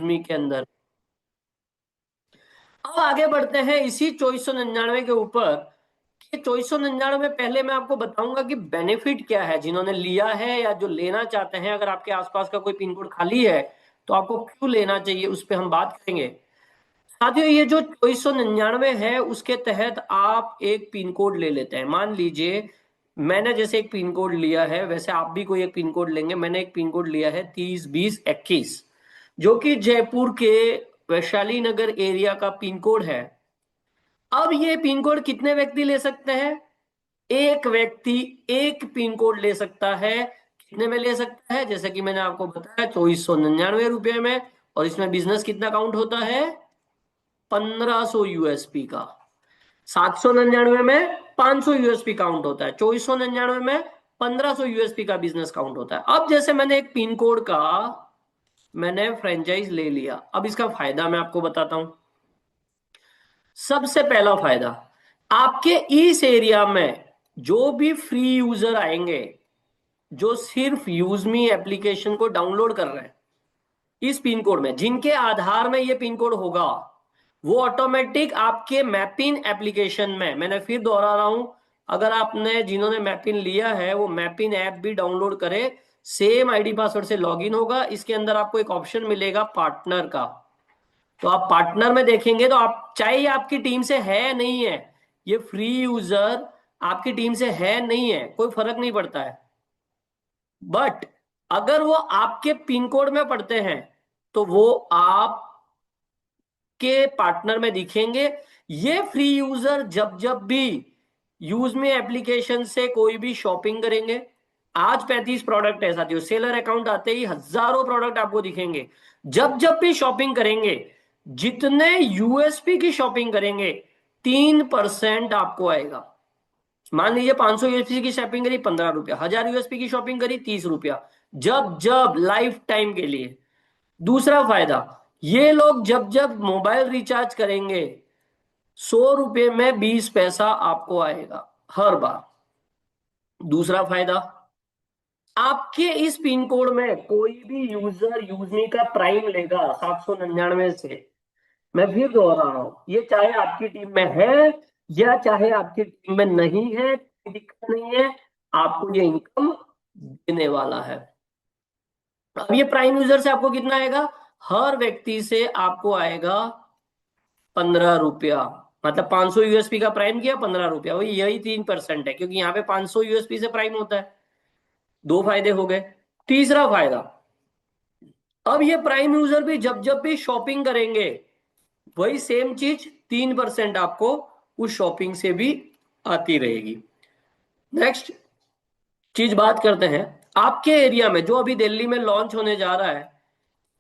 के अंदर। अब आगे बढ़ते हैं इसी 2499 के ऊपर। कि 2499 पहले मैं आपको बताऊंगा कि बेनिफिट क्या है जिन्होंने लिया है या जो लेना चाहते हैं। अगर आपके आसपास का कोई पिन कोड खाली है तो आपको क्यों लेना चाहिए, उस पर हम बात करेंगे। साथियों, ये जो 2499 है उसके तहत आप एक पिन कोड ले लेते हैं। मान लीजिए मैंने जैसे एक पिन कोड लिया है, वैसे आप भी कोई एक पिन कोड लेंगे। मैंने एक पिन कोड लिया है 302021, जो कि जयपुर के वैशाली नगर एरिया का पिन कोड है। अब ये पिन कोड कितने व्यक्ति ले सकते हैं? एक व्यक्ति एक पिन कोड ले सकता है। कितने में ले सकता है? जैसे कि मैंने आपको बताया 2499 रुपए में। और इसमें बिजनेस कितना काउंट होता है? 1500 यूएसपी का। 799 में 500 यूएसपी काउंट होता है। 2499 में 1500 यूएसपी का बिजनेस काउंट होता है। अब जैसे मैंने एक पिन कोड का मैंने फ्रेंचाइज ले लिया, अब इसका फायदा मैं आपको बताता हूं। सबसे पहला फायदा, आपके इस एरिया में जो भी फ्री यूजर आएंगे, जो सिर्फ यूजमी एप्लीकेशन को डाउनलोड कर रहे हैं इस पिन कोड में, जिनके आधार में ये पिन कोड होगा, वो ऑटोमेटिक आपके मैपिन एप्लीकेशन में, मैंने फिर दोहरा रहा हूं, अगर आपने जिन्होंने मैपिन लिया है वो मैपिन ऐप भी डाउनलोड करे, सेम आईडी पासवर्ड से लॉगिन होगा। इसके अंदर आपको एक ऑप्शन मिलेगा पार्टनर का। तो आप पार्टनर में देखेंगे तो आप चाहे ये आपकी टीम से है नहीं है, ये फ्री यूजर आपकी टीम से है नहीं है, कोई फर्क नहीं पड़ता है। बट अगर वो आपके पिन कोड में पड़ते हैं तो वो आप के पार्टनर में दिखेंगे। ये फ्री यूजर जब जब भी यूज में एप्लीकेशन से कोई भी शॉपिंग करेंगे, आज 35 प्रोडक्ट है साथियों, सेलर अकाउंट आते ही हजारों प्रोडक्ट आपको दिखेंगे। जब जब भी शॉपिंग करेंगे, जितने यूएसपी की शॉपिंग करेंगे 3% आपको आएगा। मान लीजिए 500 यूएसपी की शॉपिंग करी 15 रुपया, 1000 यूएसपी की शॉपिंग करी 30 रुपया, जब जब लाइफ टाइम के लिए। दूसरा फायदा, ये लोग जब जब मोबाइल रिचार्ज करेंगे 100 रुपए में 20 पैसा आपको आएगा हर बार। दूसरा फायदा, आपके इस पिन कोड में कोई भी यूजर यूजमी का प्राइम लेगा 799 से, मैं फिर दोहरा रहा हूं, ये चाहे आपकी टीम में है या चाहे आपकी टीम में नहीं है, कोई दिक्कत नहीं है, आपको ये इनकम देने वाला है। अब ये प्राइम यूजर से आपको कितना आएगा? हर व्यक्ति से आपको आएगा 15 रुपया। मतलब 500 यूएसपी का प्राइम किया 15 रुपया, वही यही 3% है, क्योंकि यहाँ पे 500 यूएसपी से प्राइम होता है। दो फायदे हो गए। तीसरा फायदा, अब ये प्राइम यूजर भी जब जब भी शॉपिंग करेंगे, वही सेम चीज 3% आपको उस शॉपिंग से भी आती रहेगी। नेक्स्ट चीज बात करते हैं, आपके एरिया में जो अभी दिल्ली में लॉन्च होने जा रहा है,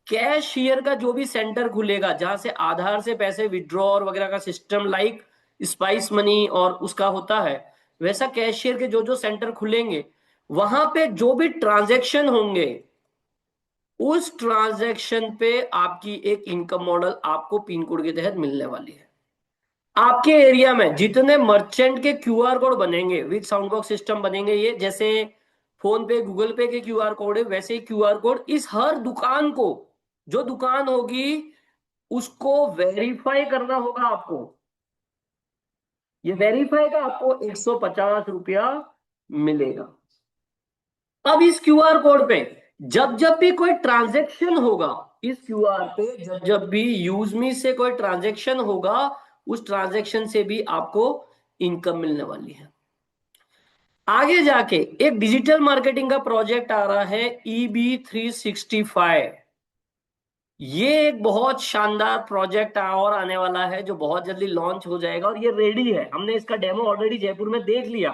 कैशियर का जो भी सेंटर खुलेगा जहां से आधार से पैसे विड्रॉ और वगैरह का सिस्टम लाइक स्पाइस मनी और उसका होता है, वैसा कैशियर के जो जो सेंटर खुलेंगे, वहां पे जो भी ट्रांजैक्शन होंगे, उस ट्रांजैक्शन पे आपकी एक इनकम मॉडल आपको पिन कोड के तहत मिलने वाली है। आपके एरिया में जितने मर्चेंट के क्यूआर कोड बनेंगे विद साउंड बॉक्स सिस्टम बनेंगे, ये जैसे फोन पे गूगल पे के क्यूआर कोड है, वैसे ही क्यूआर कोड इस हर दुकान को, जो दुकान होगी उसको वेरीफाई करना होगा आपको। ये वेरीफाई का आपको 150 रुपया मिलेगा। अब इस क्यूआर कोड पे जब जब भी कोई ट्रांजैक्शन होगा, इस क्यूआर पे जब जब भी यूजमी से कोई ट्रांजैक्शन होगा, उस ट्रांजैक्शन से भी आपको इनकम मिलने वाली है। आगे जाके एक डिजिटल मार्केटिंग का प्रोजेक्ट आ रहा है EB365। ये एक बहुत शानदार प्रोजेक्ट और आने वाला है जो बहुत जल्दी लॉन्च हो जाएगा, और ये रेडी है। हमने इसका डेमो ऑलरेडी जयपुर में देख लिया।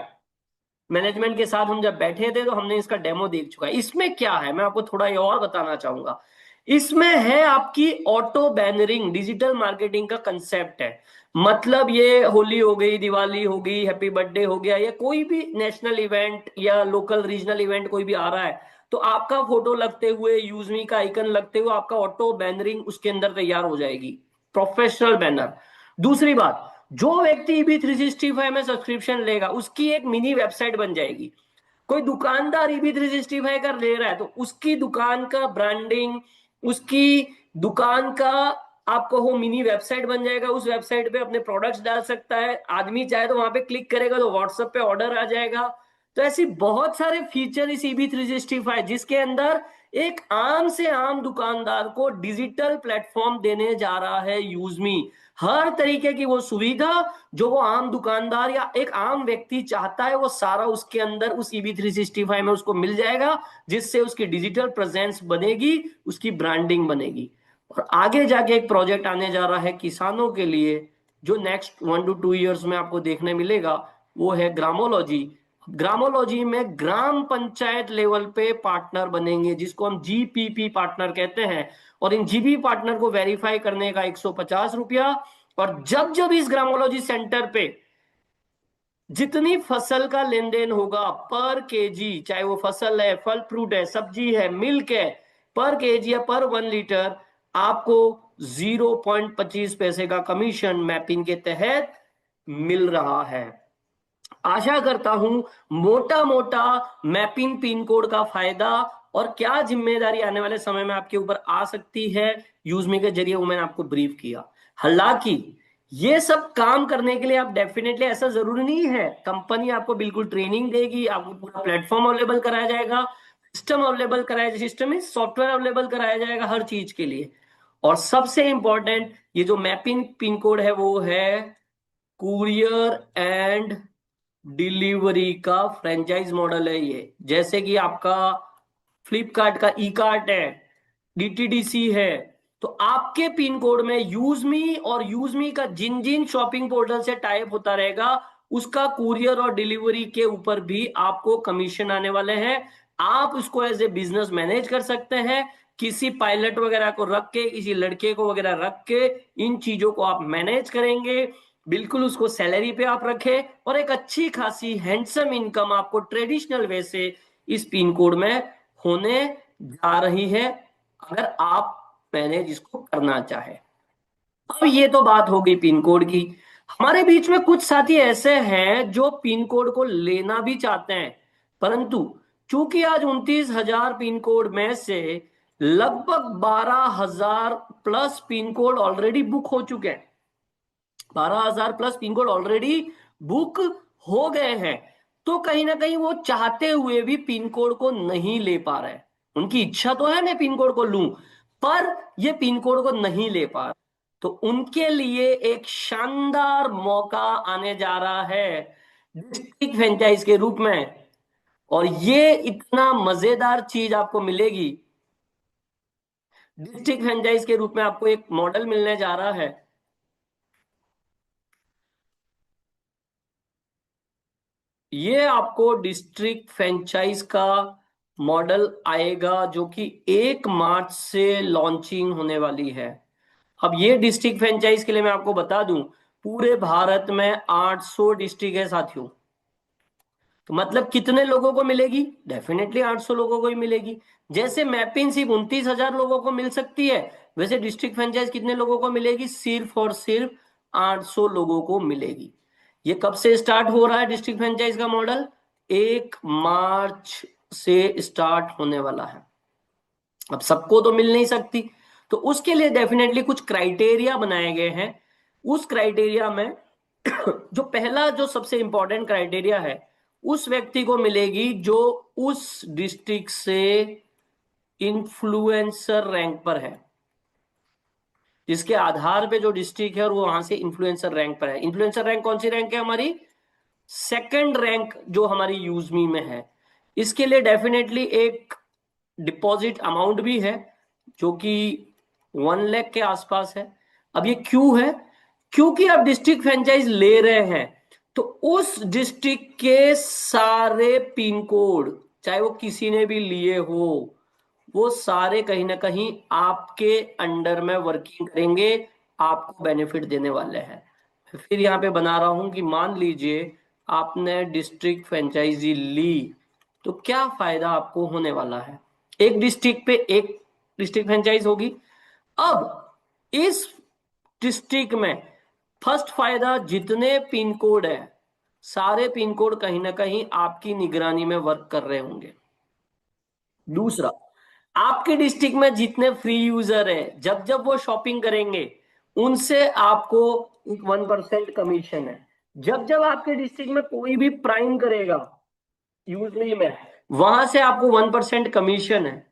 मैनेजमेंट के साथ हम जब बैठे थे तो हमने इसका डेमो देख चुका है। इसमें क्या है मैं आपको थोड़ा ये और बताना चाहूंगा। इसमें है आपकी ऑटो बैनरिंग, डिजिटल मार्केटिंग का कंसेप्ट है। मतलब ये होली हो गई, दिवाली हो गई, हैप्पी बर्थडे हो गया, या कोई भी नेशनल इवेंट या लोकल रीजनल इवेंट कोई भी आ रहा है, तो आपका फोटो लगते हुए, यूजमी का आइकन लगते हुए आपका ऑटो बैनरिंग उसके अंदर तैयार हो जाएगी, प्रोफेशनल बैनर। दूसरी बात, जो व्यक्ति EB365 में सब्सक्रिप्शन लेगा उसकी एक मिनी वेबसाइट बन जाएगी। कोई दुकानदार EB365 का ले रहा है तो उसकी दुकान का ब्रांडिंग, उसकी दुकान का आपको वो मिनी वेबसाइट बन जाएगा, उस वेबसाइट पे अपने प्रोडक्ट्स डाल सकता है, आदमी चाहे तो वहां पे क्लिक करेगा तो व्हाट्सएप पे ऑर्डर आ जाएगा। तो ऐसी बहुत सारे फीचर इस EB365 जिसके अंदर एक आम से आम दुकानदार को डिजिटल प्लेटफॉर्म देने जा रहा है यूजमी। हर तरीके की वो सुविधा जो वो आम दुकानदार या एक आम व्यक्ति चाहता है वो सारा उसके अंदर उस EB365 में उसको मिल जाएगा, जिससे उसकी डिजिटल प्रेजेंस बनेगी, उसकी ब्रांडिंग बनेगी। और आगे जाके एक प्रोजेक्ट आने जा रहा है किसानों के लिए, जो नेक्स्ट 1 to 2 years में आपको देखने मिलेगा, वो है ग्रामोलॉजी। ग्रामोलॉजी में ग्राम पंचायत लेवल पे पार्टनर बनेंगे, जिसको हम GPP पार्टनर कहते हैं। और इन GPP पार्टनर को वेरीफाई करने का 150 रुपया। और जब जब इस ग्रामोलॉजी सेंटर पे जितनी फसल का लेन देन होगा पर केजी, चाहे वो फसल है, फल फ्रूट है, सब्जी है, मिल्क है, पर केजी या पर 1 लीटर, आपको 0.25 पैसे का कमीशन मैपिंग के तहत मिल रहा है। आशा करता हूं मोटा मोटा मैपिंग पिन कोड का फायदा और क्या जिम्मेदारी आने वाले समय में आपके ऊपर आ सकती है यूजमी के जरिए, वो मैंने आपको ब्रीफ किया। हालांकि ये सब काम करने के लिए आप डेफिनेटली, ऐसा जरूरी नहीं है, कंपनी आपको बिल्कुल ट्रेनिंग देगी, आपको पूरा प्लेटफॉर्म अवेलेबल कराया जाएगा, सिस्टम अवेलेबल कराया जाएगा, सिस्टम में सॉफ्टवेयर अवेलेबल कराया जाएगा हर चीज के लिए। और सबसे इंपॉर्टेंट ये जो मैपिंग पिन कोड है वो है कुरियर एंड डिलीवरी का फ्रेंचाइज मॉडल है ये। जैसे कि आपका फ्लिपकार्ट का ई कार्ट है, DTDC है, तो आपके पिन कोड में यूजमी और यूजमी का जिन जिन शॉपिंग पोर्टल से टाइप होता रहेगा, उसका कुरियर और डिलीवरी के ऊपर भी आपको कमीशन आने वाले हैं। आप उसको एज ए बिजनेस मैनेज कर सकते हैं, किसी पायलट वगैरह को रख के, किसी लड़के को वगैरह रख के इन चीजों को आप मैनेज करेंगे। बिल्कुल उसको सैलरी पे आप रखें और एक अच्छी खासी हैंडसम इनकम आपको ट्रेडिशनल वे से इस पिन कोड में होने जा रही है, अगर आप मैनेज इसको करना चाहे। अब ये तो बात हो गई पिन कोड की। हमारे बीच में कुछ साथी ऐसे हैं जो पिन कोड को लेना भी चाहते हैं, परंतु चूंकि आज 29,000 पिन कोड में से लगभग 12,000 plus pin code already book हो चुके हैं, 12,000 plus pin code already book हो गए हैं, तो कहीं ना कहीं वो चाहते हुए भी पिन कोड को नहीं ले पा रहे। उनकी इच्छा तो है मैं पिन कोड को लूं, पर ये पिन कोड को नहीं ले पा रहे। तो उनके लिए एक शानदार मौका आने जा रहा है डिस्ट्रिक्ट फ्रेंचाइज के रूप में। और ये इतना मजेदार चीज आपको मिलेगी, डिस्ट्रिक्ट फ्रेंचाइज के रूप में आपको एक मॉडल मिलने जा रहा है। ये आपको डिस्ट्रिक्ट फ्रेंचाइज का मॉडल आएगा, जो कि 1 मार्च से लॉन्चिंग होने वाली है। अब ये डिस्ट्रिक्ट फ्रेंचाइज के लिए मैं आपको बता दूं, पूरे भारत में 800 डिस्ट्रिक्ट है साथियों। तो मतलब कितने लोगों को मिलेगी? डेफिनेटली 800 लोगों को ही मिलेगी। जैसे मैपिंग सिर्फ 29,000 लोगों को मिल सकती है, वैसे डिस्ट्रिक्ट फ्रेंचाइज कितने लोगों को मिलेगी? सिर्फ और सिर्फ 800 लोगों को मिलेगी। ये कब से स्टार्ट हो रहा है डिस्ट्रिक्ट फ्रेंचाइज का मॉडल? 1 मार्च से स्टार्ट होने वाला है। अब सबको तो मिल नहीं सकती, तो उसके लिए डेफिनेटली कुछ क्राइटेरिया बनाए गए हैं। उस क्राइटेरिया में जो पहला, जो सबसे इंपॉर्टेंट क्राइटेरिया है, उस व्यक्ति को मिलेगी जो उस डिस्ट्रिक्ट से इन्फ्लुएंसर रैंक पर है, जिसके आधार पे जो डिस्ट्रिक्ट है और वो वहां से इन्फ्लुएंसर रैंक पर है। इन्फ्लुएंसर रैंक कौन सी रैंक है हमारी? सेकंड रैंक जो हमारी यूजमी में है। इसके लिए डेफिनेटली एक डिपॉजिट अमाउंट भी है, जो कि 1 लाख के आसपास है। अब ये क्यों है? क्योंकि आप डिस्ट्रिक्ट फ्रेंचाइज ले रहे हैं, तो उस डिस्ट्रिक्ट के सारे पिन कोड, चाहे वो किसी ने भी लिए हो, वो सारे कहीं ना कहीं आपके अंडर में वर्किंग करेंगे, आपको बेनिफिट देने वाले हैं। फिर यहाँ पे बना रहा हूं कि मान लीजिए आपने डिस्ट्रिक्ट फ्रेंचाइजी ली, तो क्या फायदा आपको होने वाला है? एक डिस्ट्रिक्ट पे एक डिस्ट्रिक्ट फ्रेंचाइज होगी। अब इस डिस्ट्रिक्ट में फर्स्ट फायदा, जितने पिन कोड है सारे पिन कोड कहीं ना कहीं आपकी निगरानी में वर्क कर रहे होंगे। दूसरा, आपके डिस्ट्रिक्ट में जितने फ्री यूजर है, जब जब वो शॉपिंग करेंगे उनसे आपको एक 1% कमीशन है। जब जब आपके डिस्ट्रिक्ट में कोई भी प्राइम करेगा यूजली में, वहां से आपको 1% कमीशन है।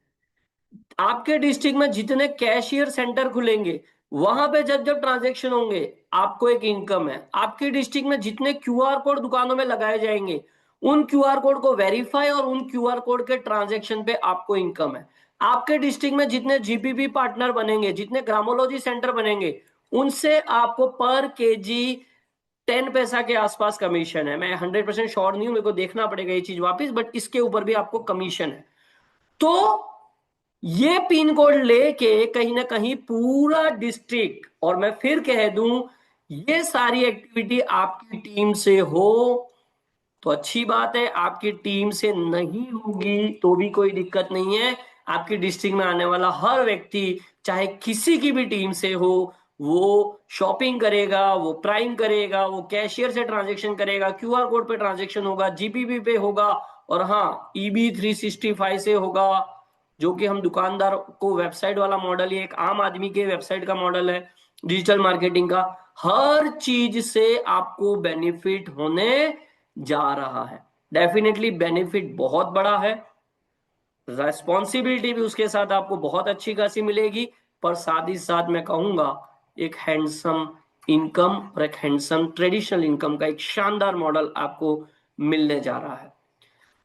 आपके डिस्ट्रिक्ट में जितने कैशियर सेंटर खुलेंगे, वहां पे जब जब ट्रांजेक्शन होंगे आपको एक इनकम है। आपके डिस्ट्रिक्ट में जितने क्यूआर कोड दुकानों में लगाए जाएंगे, उन क्यूआर कोड को वेरीफाई और उन क्यूआर कोड के ट्रांजेक्शन पे आपको इनकम है। आपके डिस्ट्रिक्ट में जितने जीपीपी पार्टनर बनेंगे, जितने ग्रामोलॉजी सेंटर बनेंगे, उनसे आपको पर केजी 10 पैसा के आसपास कमीशन है। मैं 100% श्योर नहीं हूं, मेरे को देखना पड़ेगा ये चीज वापिस, बट इसके ऊपर भी आपको कमीशन है। तो ये पिन कोड लेके कहीं ना कहीं पूरा डिस्ट्रिक्ट, और मैं फिर कह दूं, ये सारी एक्टिविटी आपकी टीम से हो तो अच्छी बात है, आपकी टीम से नहीं होगी तो भी कोई दिक्कत नहीं है। आपकी डिस्ट्रिक्ट में आने वाला हर व्यक्ति, चाहे किसी की भी टीम से हो, वो शॉपिंग करेगा, वो प्राइम करेगा, वो कैशियर से ट्रांजेक्शन करेगा, क्यूआर कोड पे ट्रांजेक्शन होगा, जीपीपी पे होगा, और हाँ ईबी 365 से होगा, जो कि हम दुकानदार को वेबसाइट वाला मॉडल, ये एक आम आदमी के वेबसाइट का मॉडल है डिजिटल मार्केटिंग का। हर चीज से आपको बेनिफिट होने जा रहा है। डेफिनेटली बेनिफिट बहुत बड़ा है, रेस्पॉन्सिबिलिटी भी उसके साथ आपको बहुत अच्छी खासी मिलेगी, पर साथ ही साथ मैं कहूंगा एक हैंडसम इनकम और एक हैंडसम ट्रेडिशनल इनकम का एक शानदार मॉडल आपको मिलने जा रहा है।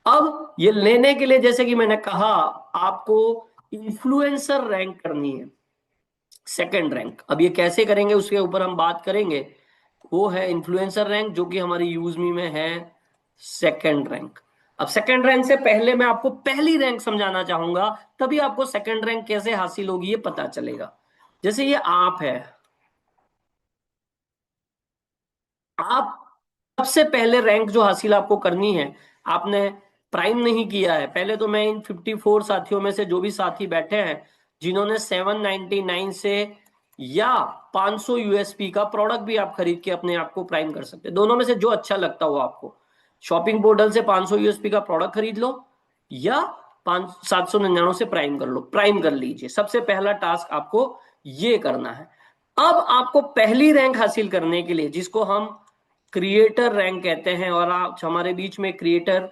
अब ये लेने के लिए, जैसे कि मैंने कहा, आपको इन्फ्लुएंसर रैंक करनी है, सेकंड रैंक। अब ये कैसे करेंगे उसके ऊपर हम बात करेंगे। वो है इन्फ्लुएंसर रैंक, जो कि हमारी यूजमी में है सेकंड रैंक। अब सेकंड रैंक से पहले मैं आपको पहली रैंक समझाना चाहूंगा, तभी आपको सेकंड रैंक कैसे हासिल होगी ये पता चलेगा। जैसे ये आप है, आप सबसे पहले रैंक जो हासिल आपको करनी है, आपने प्राइम नहीं किया है। पहले तो मैं इन 54 साथियों में से जो भी साथी बैठे हैं जिन्होंने 799 से या 500 यूएसपी का प्रोडक्ट भी आप खरीद के अपने आप को प्राइम कर सकते हैं, दोनों में से जो अच्छा लगता हो आपको। शॉपिंग पोर्टल से 500 यूएसपी का प्रोडक्ट खरीद लो या 799 से प्राइम कर लो, प्राइम कर लीजिए। सबसे पहला टास्क आपको ये करना है। अब आपको पहली रैंक हासिल करने के लिए, जिसको हम क्रिएटर रैंक कहते हैं, और आज हमारे बीच में क्रिएटर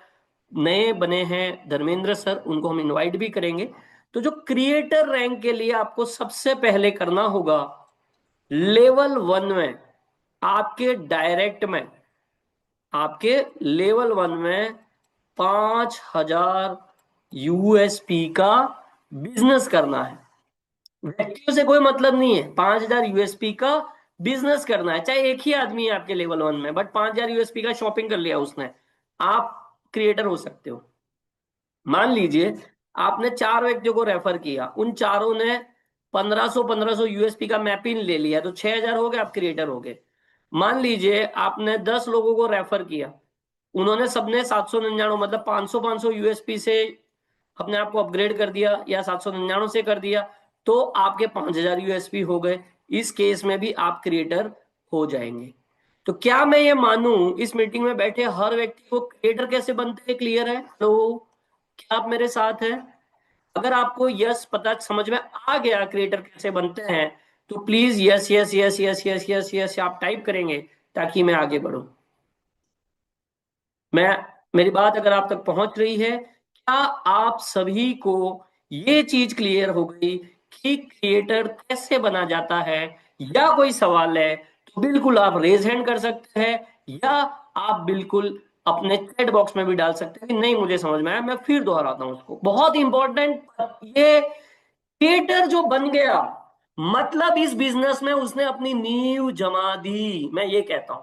नए बने हैं धर्मेंद्र सर, उनको हम इनवाइट भी करेंगे। तो जो क्रिएटर रैंक के लिए आपको सबसे पहले करना होगा, लेवल 1 में आपके डायरेक्ट में, आपके लेवल 1 में 5,000 यूएसपी का बिजनेस करना है। व्यक्तियों से कोई मतलब नहीं है, 5,000 यूएसपी का बिजनेस करना है। चाहे एक ही आदमी है आपके लेवल 1 में, बट 5,000 यूएसपी का शॉपिंग कर लिया उसने, आप क्रिएटर हो सकते हो। मान लीजिए आपने 4 व्यक्तियों को रेफर किया, उन चारों ने 1500 यूएसपी का मैपिंग ले लिया, तो 6,000 हो गए, आप क्रिएटर हो गए। मान लीजिए आपने 10 लोगों को रेफर किया, उन्होंने सबने 799 मतलब 500 यूएसपी से अपने आप को अपग्रेड कर दिया या 799 से कर दिया, तो आपके 5,000 यूएसपी हो गए। इस केस में भी आप क्रिएटर हो जाएंगे। तो क्या मैं ये मानूं इस मीटिंग में बैठे हर व्यक्ति को क्रिएटर कैसे बनते हैं क्लियर है? तो क्या आप मेरे साथ हैं? अगर आपको यस पता समझ में आ गया क्रिएटर कैसे बनते हैं, तो please yes yes yes yes yes yes yes आप टाइप करेंगे ताकि मैं आगे बढ़ूं। मैं मेरी बात अगर आप तक पहुंच रही है, क्या आप सभी को ये चीज क्लियर हो गई कि क्रिएटर कैसे बना जाता है? या कोई सवाल है तो बिल्कुल आप रेज हैंड कर सकते हैं, या आप बिल्कुल अपने चैट बॉक्स में भी डाल सकते हैं कि नहीं मुझे समझ में आया। मैं फिर दोहराता हूं उसको, बहुत इंपॉर्टेंट। ये क्रिएटर जो बन गया, मतलब इस बिजनेस में उसने अपनी नींव जमा दी, मैं ये कहता हूं।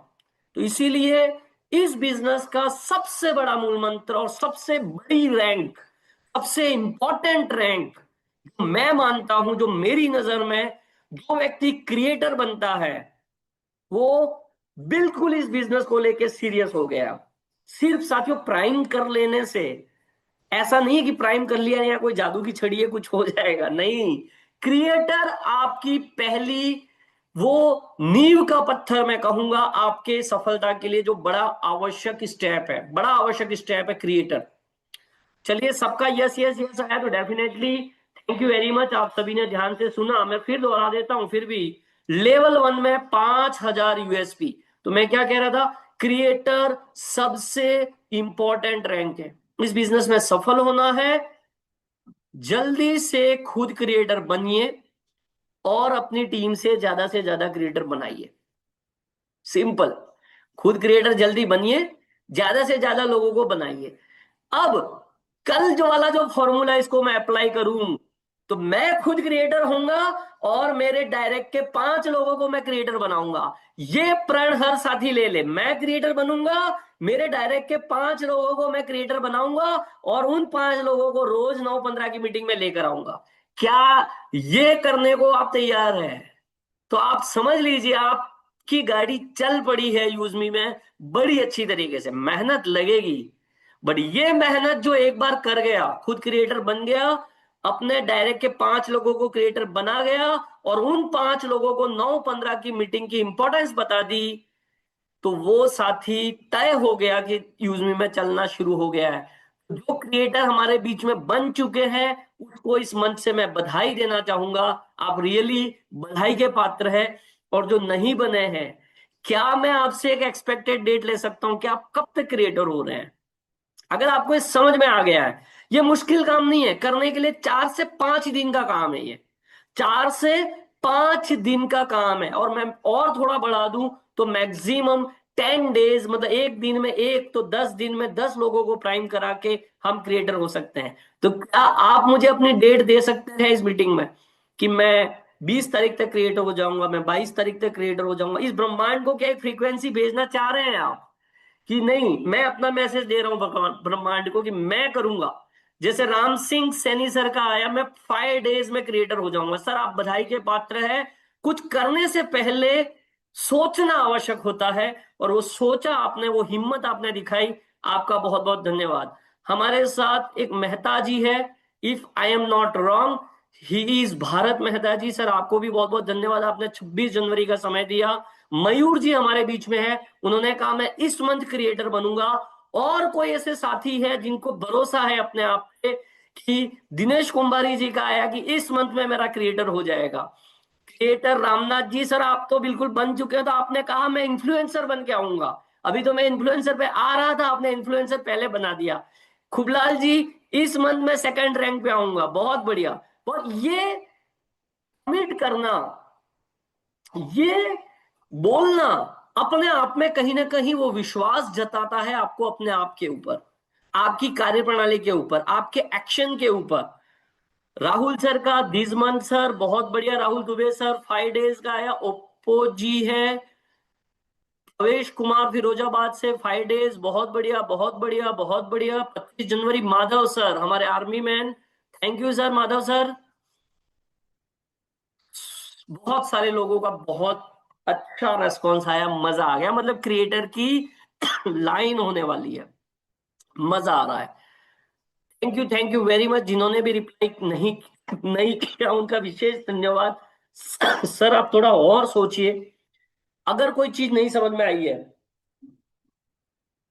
तो इसीलिए इस बिजनेस का सबसे बड़ा मूल मंत्र और सबसे बड़ी रैंक, सबसे इंपॉर्टेंट रैंक जो मैं मानता हूं, जो मेरी नजर में जो व्यक्ति क्रिएटर बनता है, वो बिल्कुल इस बिजनेस को लेके सीरियस हो गया। सिर्फ साथियों प्राइम कर लेने से ऐसा नहीं है कि प्राइम कर लिया या कोई जादू की छड़ी है कुछ हो जाएगा, नहीं। क्रिएटर आपकी पहली वो नींव का पत्थर, मैं कहूंगा आपके सफलता के लिए जो बड़ा आवश्यक स्टेप है, बड़ा आवश्यक स्टेप है क्रिएटर। चलिए सबका यस यस यस आया तो definitely thank you very much, आप सभी ने ध्यान से सुना। मैं फिर दोहरा देता हूं, फिर भी लेवल 1 में 5000 यूएसपी। तो मैं क्या कह रहा था, क्रिएटर सबसे इंपॉर्टेंट रैंक है। इस बिजनेस में सफल होना है, जल्दी से खुद क्रिएटर बनिए और अपनी टीम से ज्यादा क्रिएटर बनाइए। सिंपल, खुद क्रिएटर जल्दी बनिए, ज्यादा से ज्यादा लोगों को बनाइए। अब कल जो वाला जो फॉर्मूला इसको मैं अप्लाई करूं, तो मैं खुद क्रिएटर होऊंगा और मेरे डायरेक्ट के 5 लोगों को मैं क्रिएटर बनाऊंगा। ये प्रण हर साथी ले ले, मैं क्रिएटर बनूंगा, मेरे डायरेक्ट के 5 लोगों को मैं क्रिएटर बनाऊंगा और उन 5 लोगों को रोज 9-15 की मीटिंग में लेकर आऊंगा। क्या ये करने को आप तैयार हैं? तो आप समझ लीजिए, आपकी गाड़ी चल पड़ी है यूजमी में बड़ी अच्छी तरीके से। मेहनत लगेगी, बट ये मेहनत जो एक बार कर गया, खुद क्रिएटर बन गया, अपने डायरेक्ट के 5 लोगों को क्रिएटर बना गया और उन 5 लोगों को 9-15 की मीटिंग की इंपॉर्टेंस बता दी, तो वो साथी तय हो गया कि यूजमी में चलना शुरू हो गया है। जो क्रिएटर हमारे बीच में बन चुके हैं, उसको इस मंच से मैं बधाई देना चाहूंगा। आप रियली बधाई के पात्र हैं। और जो नहीं बने हैं, क्या मैं आपसे एक एक्सपेक्टेड डेट ले सकता हूं कि आप कब तक क्रिएटर हो रहे हैं? अगर आपको ये समझ में आ गया है, ये मुश्किल काम नहीं है करने के लिए, 4 से 5 दिन का काम है ये। 4 से 5 दिन का काम है। और मैं और थोड़ा बढ़ा दूं तो मैक्सिमम 10 डेज, मतलब एक दिन में एक, तो 10 दिन में 10 लोगों को प्राइम करा के हम क्रिएटर हो सकते हैं। तो क्या आप मुझे अपनी डेट दे सकते हैं इस मीटिंग में कि मैं 20 तारीख तक क्रिएटर हो जाऊंगा, मैं 22 तारीख तक क्रिएटर हो जाऊंगा? इस ब्रह्मांड को क्या एक फ्रीक्वेंसी भेजना चाह रहे हैं आप कि नहीं? मैं अपना मैसेज दे रहा हूं ब्रह्मांड को कि मैं करूंगा। जैसे राम सिंह सैनी सर का आया, मैं 5 डेज में क्रिएटर हो जाऊंगा। सर आप बधाई के पात्र है। कुछ करने से पहले सोचना आवश्यक होता है, और वो सोचा आपने, वो हिम्मत आपने दिखाई। आपका बहुत बहुत धन्यवाद। हमारे साथ एक मेहता जी है, if I am not wrong, he is Bharat Mehta ji. Sir आपको भी बहुत बहुत धन्यवाद, आपने 26 जनवरी का समय दिया। मयूर जी हमारे बीच में है, उन्होंने कहा मैं इस मंथ क्रिएटर बनूंगा। और कोई ऐसे साथी है जिनको भरोसा है अपने आप पे कि दिनेश कुंभारी जी का आया कि इस मंथ में मेरा क्रिएटर हो जाएगा। क्रिएटर रामनाथ जी, सर आप तो बिल्कुल बन चुके हैं, तो आपने कहा मैं इन्फ्लुएंसर बन के आऊंगा। अभी तो मैं इन्फ्लुएंसर पे आ रहा था, आपने इन्फ्लुएंसर पहले बना दिया। खुबलाल जी, इस मंथ में सेकंड रैंक पे आऊंगा। बहुत बढ़िया। और ये कमिट करना, ये बोलना, अपने आप में कहीं ना कहीं वो विश्वास जताता है आपको अपने आप के ऊपर, आपकी कार्यप्रणाली के ऊपर, आपके एक्शन के ऊपर। राहुल सर का दिस मंथ सर बहुत बढ़िया। राहुल दुबे सर 5 डेज का आया। ओप्पो जी है, प्रवेश कुमार फिरोजाबाद से 5 डेज, बहुत बढ़िया बहुत बढ़िया बहुत बढ़िया। 25 जनवरी माधव सर, हमारे army man, thank you sir Madhav sir. बहुत सारे लोगों का बहुत अच्छा रेस्पॉन्स आया, मजा आ गया। मतलब क्रिएटर की लाइन होने वाली है, मजा आ रहा है। Thank you very much. जिन्होंने भी रिप्लाई नहीं नहीं किया उनका विशेष धन्यवाद। सर आप थोड़ा और सोचिए, अगर कोई चीज नहीं समझ में आई है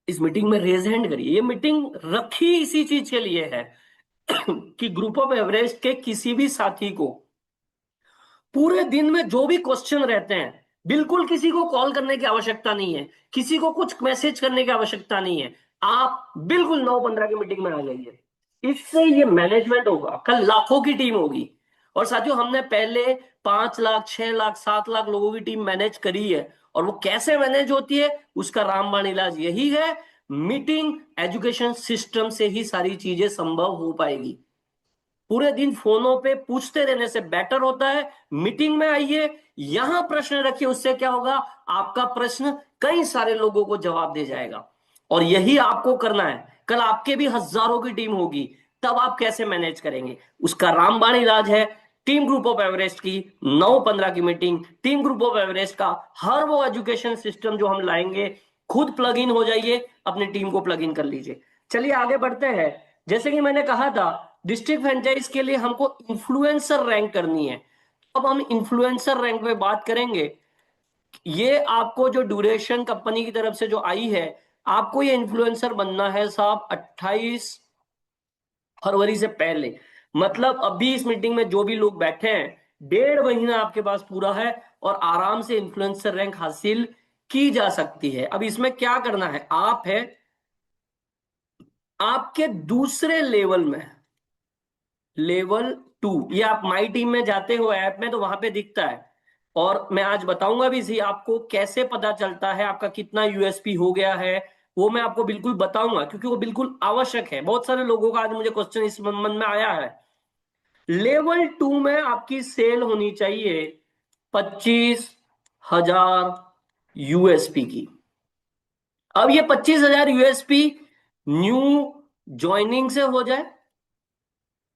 इस मीटिंग में रेज हैंड करिए। ये मीटिंग रखी इसी चीज के लिए है कि ग्रुप ऑफ एवरेस्ट के किसी भी साथी को पूरे दिन में जो भी क्वेश्चन रहते हैं, बिल्कुल किसी को कॉल करने की आवश्यकता नहीं है, किसी को कुछ मैसेज करने की आवश्यकता नहीं है। आप बिल्कुल 9-15 की मीटिंग में आ जाइए। इससे ये मैनेजमेंट होगा, कल लाखों की टीम होगी। और साथियों, हमने पहले 5 लाख 6 लाख 7 लाख लोगों की टीम मैनेज करी है। और वो कैसे मैनेज होती है, उसका रामबाण इलाज यही है। मीटिंग एजुकेशन सिस्टम से ही सारी चीजें संभव हो पाएगी। पूरे दिन फोनों पे पूछते रहने से बेटर होता है मीटिंग में आइए, यहां प्रश्न रखिए। उससे क्या होगा, आपका प्रश्न कई सारे लोगों को जवाब दे जाएगा। और यही आपको करना है। कल आपके भी हजारों की टीम होगी, तब आप कैसे मैनेज करेंगे, उसका रामबाण इलाज है टीम ग्रुप ऑफ एवरेस्ट की 9-15 की meeting. Team group of Everest का हर वो एजुकेशन सिस्टम जो हम लाएंगे, खुद प्लग इन हो जाइए, अपनी टीम को प्लग इन कर लीजिए। चलिए आगे बढ़ते हैं। जैसे कि मैंने कहा था, डिस्ट्रिक्ट फ्रेंचाइज के लिए हमको इन्फ्लुएंसर रैंक करनी है। अब हम इन्फ्लुएंसर रैंक पे बात करेंगे। ये आपको जो ड्यूरेशन कंपनी की तरफ से जो आई है, आपको ये इन्फ्लुएंसर बनना है साहब 28 फरवरी से पहले। मतलब अभी इस मीटिंग में जो भी लोग बैठे हैं, 1.5 महीना आपके पास पूरा है और आराम से इन्फ्लुएंसर रैंक हासिल की जा सकती है। अब इसमें क्या करना है, आप है आपके दूसरे लेवल में, लेवल 2, ये आप माई टीम में जाते हो ऐप में तो वहां पे दिखता है। और मैं आज बताऊंगा भी सी आपको कैसे पता चलता है आपका कितना यूएसपी हो गया है, वो मैं आपको बिल्कुल बताऊंगा, क्योंकि वो बिल्कुल आवश्यक है। बहुत सारे लोगों का आज मुझे क्वेश्चन इस संबंध में आया है। लेवल 2 में आपकी सेल होनी चाहिए 25,000 यूएसपी की। अब ये 25,000 यूएसपी न्यू ज्वाइनिंग से हो जाए,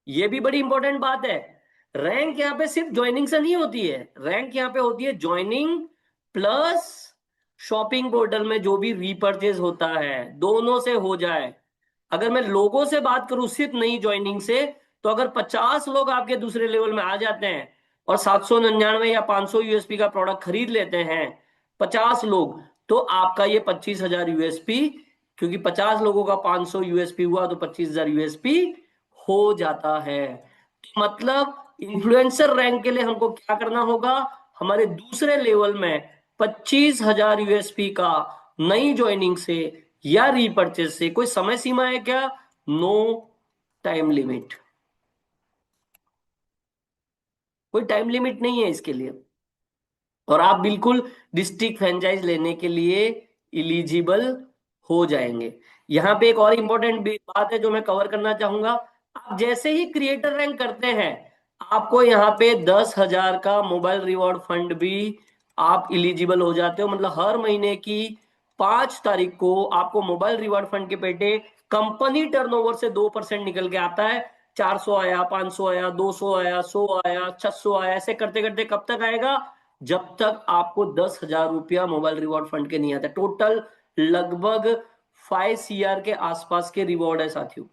ये भी बड़ी इंपॉर्टेंट बात है। रैंक यहां पे सिर्फ ज्वाइनिंग से नहीं होती है, रैंक यहां पे होती है ज्वाइनिंग प्लस शॉपिंग पोर्टल में जो भी रीपर्चेज होता है, दोनों से हो जाए। अगर मैं लोगों से बात करूं सिर्फ नई ज्वाइनिंग से, तो अगर 50 लोग आपके दूसरे लेवल में आ जाते हैं और 799 या 500 यूएसपी का प्रोडक्ट खरीद लेते हैं 50 लोग, तो आपका ये 25,000 यूएसपी, क्योंकि 50 लोगों का 500 यूएसपी हुआ तो 25,000 यूएसपी हो जाता है। मतलब इन्फ्लुएंसर रैंक के लिए हमको क्या करना होगा, हमारे दूसरे लेवल में 25,000 यूएसपी का नई ज्वाइनिंग से या रीपर्चेज से, कोई समय सीमा है क्या, नो टाइम लिमिट, कोई टाइम लिमिट नहीं है इसके लिए। और आप बिल्कुल डिस्ट्रिक्ट फ्रेंचाइज लेने के लिए इलिजिबल हो जाएंगे। यहां पे एक और इंपॉर्टेंट बात है जो मैं कवर करना चाहूंगा। आप जैसे ही क्रिएटर रैंक करते हैं, आपको यहाँ पे 10,000 का मोबाइल रिवॉर्ड फंड भी आप इलिजिबल हो जाते हो। मतलब हर महीने की 5 तारीख को आपको मोबाइल रिवॉर्ड फंड के पेटे कंपनी टर्नओवर से 2% निकल के आता है। 400 आया, 500 आया, 200 आया, 100 आया, 600 आया, ऐसे करते करते कब तक आएगा, जब तक आपको 10,000 रुपया मोबाइल रिवॉर्ड फंड के नहीं आता। टोटल लगभग 5 CR के आसपास के रिवॉर्ड है साथियों।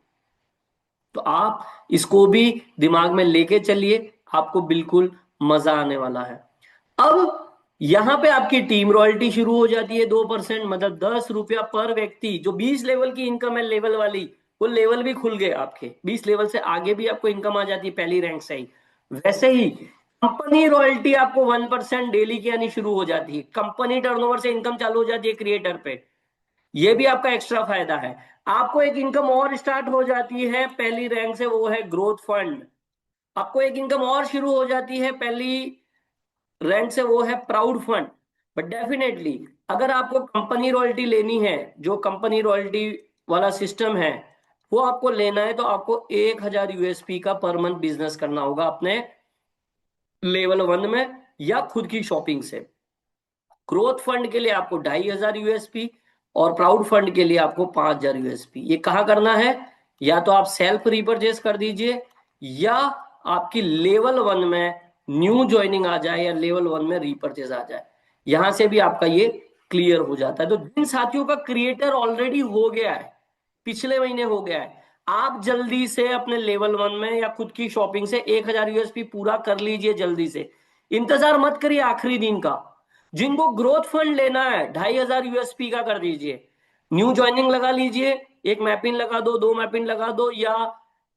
तो आप इसको भी दिमाग में लेके चलिए, आपको बिल्कुल मजा आने वाला है। अब यहां पे आपकी टीम रॉयल्टी शुरू हो जाती है 2%, मतलब 10 रुपया पर व्यक्ति। जो 20 लेवल की इनकम है लेवल वाली, वो लेवल भी खुल गए आपके। 20 लेवल से आगे भी आपको इनकम आ जाती है पहली रैंक से ही। वैसे ही कंपनी रॉयल्टी आपको 1% डेली की आनी शुरू हो जाती है। कंपनी टर्नओवर से इनकम चालू हो जाती है क्रिएटर पे, ये भी आपका एक्स्ट्रा फायदा है। आपको एक इनकम और स्टार्ट हो जाती है पहली रैंक से, वो है ग्रोथ फंड। आपको एक इनकम और शुरू हो जाती है पहली रैंक से, वो है प्राउड फंड। बट डेफिनेटली अगर आपको कंपनी रॉयल्टी लेनी है, जो कंपनी रॉयल्टी वाला सिस्टम है वो आपको लेना है, तो आपको 1,000 यूएसपी का पर मंथ बिजनेस करना होगा अपने लेवल 1 में या खुद की शॉपिंग से। ग्रोथ फंड के लिए आपको 2,500 यूएसपी और प्राउड फंड के लिए आपको 5,000 यूएसपी। ये कहाँ करना है, या तो आप सेल्फ रिपर्चेस कर दीजिए, या आपकी लेवल 1 में न्यू ज्वाइनिंग आ जाए, या लेवल 1 में रीपर्चेस आ जाए। यहां से भी आपका ये क्लियर हो जाता है। तो जिन साथियों का क्रिएटर ऑलरेडी हो गया है, पिछले महीने हो गया है, आप जल्दी से अपने लेवल 1 में या खुद की शॉपिंग से 1,000 यूएसपी पूरा कर लीजिए जल्दी से। इंतजार मत करिए आखिरी दिन का। जिनको ग्रोथ फंड लेना है 2,500 यूएसपी का कर दीजिए, न्यू ज्वाइनिंग लगा लीजिए, एक मैपिन लगा दो, 2 मैपिन लगा दो, या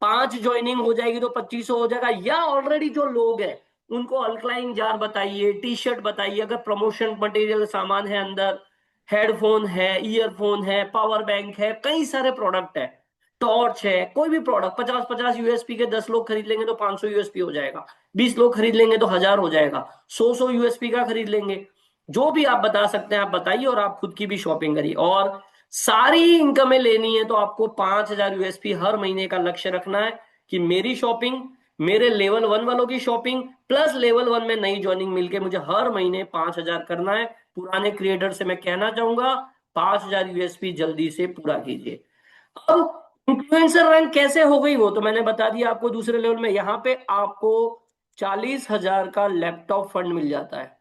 5 ज्वाइनिंग हो जाएगी तो 2,500 हो जाएगा। या ऑलरेडी जो लोग हैं उनको अल्कलाइन जार बताइए, टी शर्ट बताइए, अगर प्रमोशन मटेरियल सामान है अंदर, हेडफोन है, ईयरफोन है, पावर बैंक है, कई सारे प्रोडक्ट है, टॉर्च है, कोई भी प्रोडक्ट 50-50 यूएसपी के 10 लोग खरीद लेंगे तो 500 यूएसपी हो जाएगा, 20 लोग खरीद लेंगे तो 1,000 हो जाएगा, 100 यूएसपी का खरीद लेंगे। जो भी आप बता सकते हैं आप बताइए, और आप खुद की भी शॉपिंग करिए। और सारी इनकमें लेनी है तो आपको 5,000 यूएसपी हर महीने का लक्ष्य रखना है कि मेरी शॉपिंग, मेरे लेवल 1 वालों की शॉपिंग प्लस लेवल 1 में नई ज्वाइनिंग मिलके मुझे हर महीने 5,000 करना है। पुराने क्रिएटर से मैं कहना चाहूंगा 5,000 यूएसपी जल्दी से पूरा कीजिए। अब इन्फ्लुएंसर रैंक कैसे हो गई वो तो मैंने बता दिया आपको दूसरे लेवल में। यहां पे आपको 40,000 का लैपटॉप फंड मिल जाता है।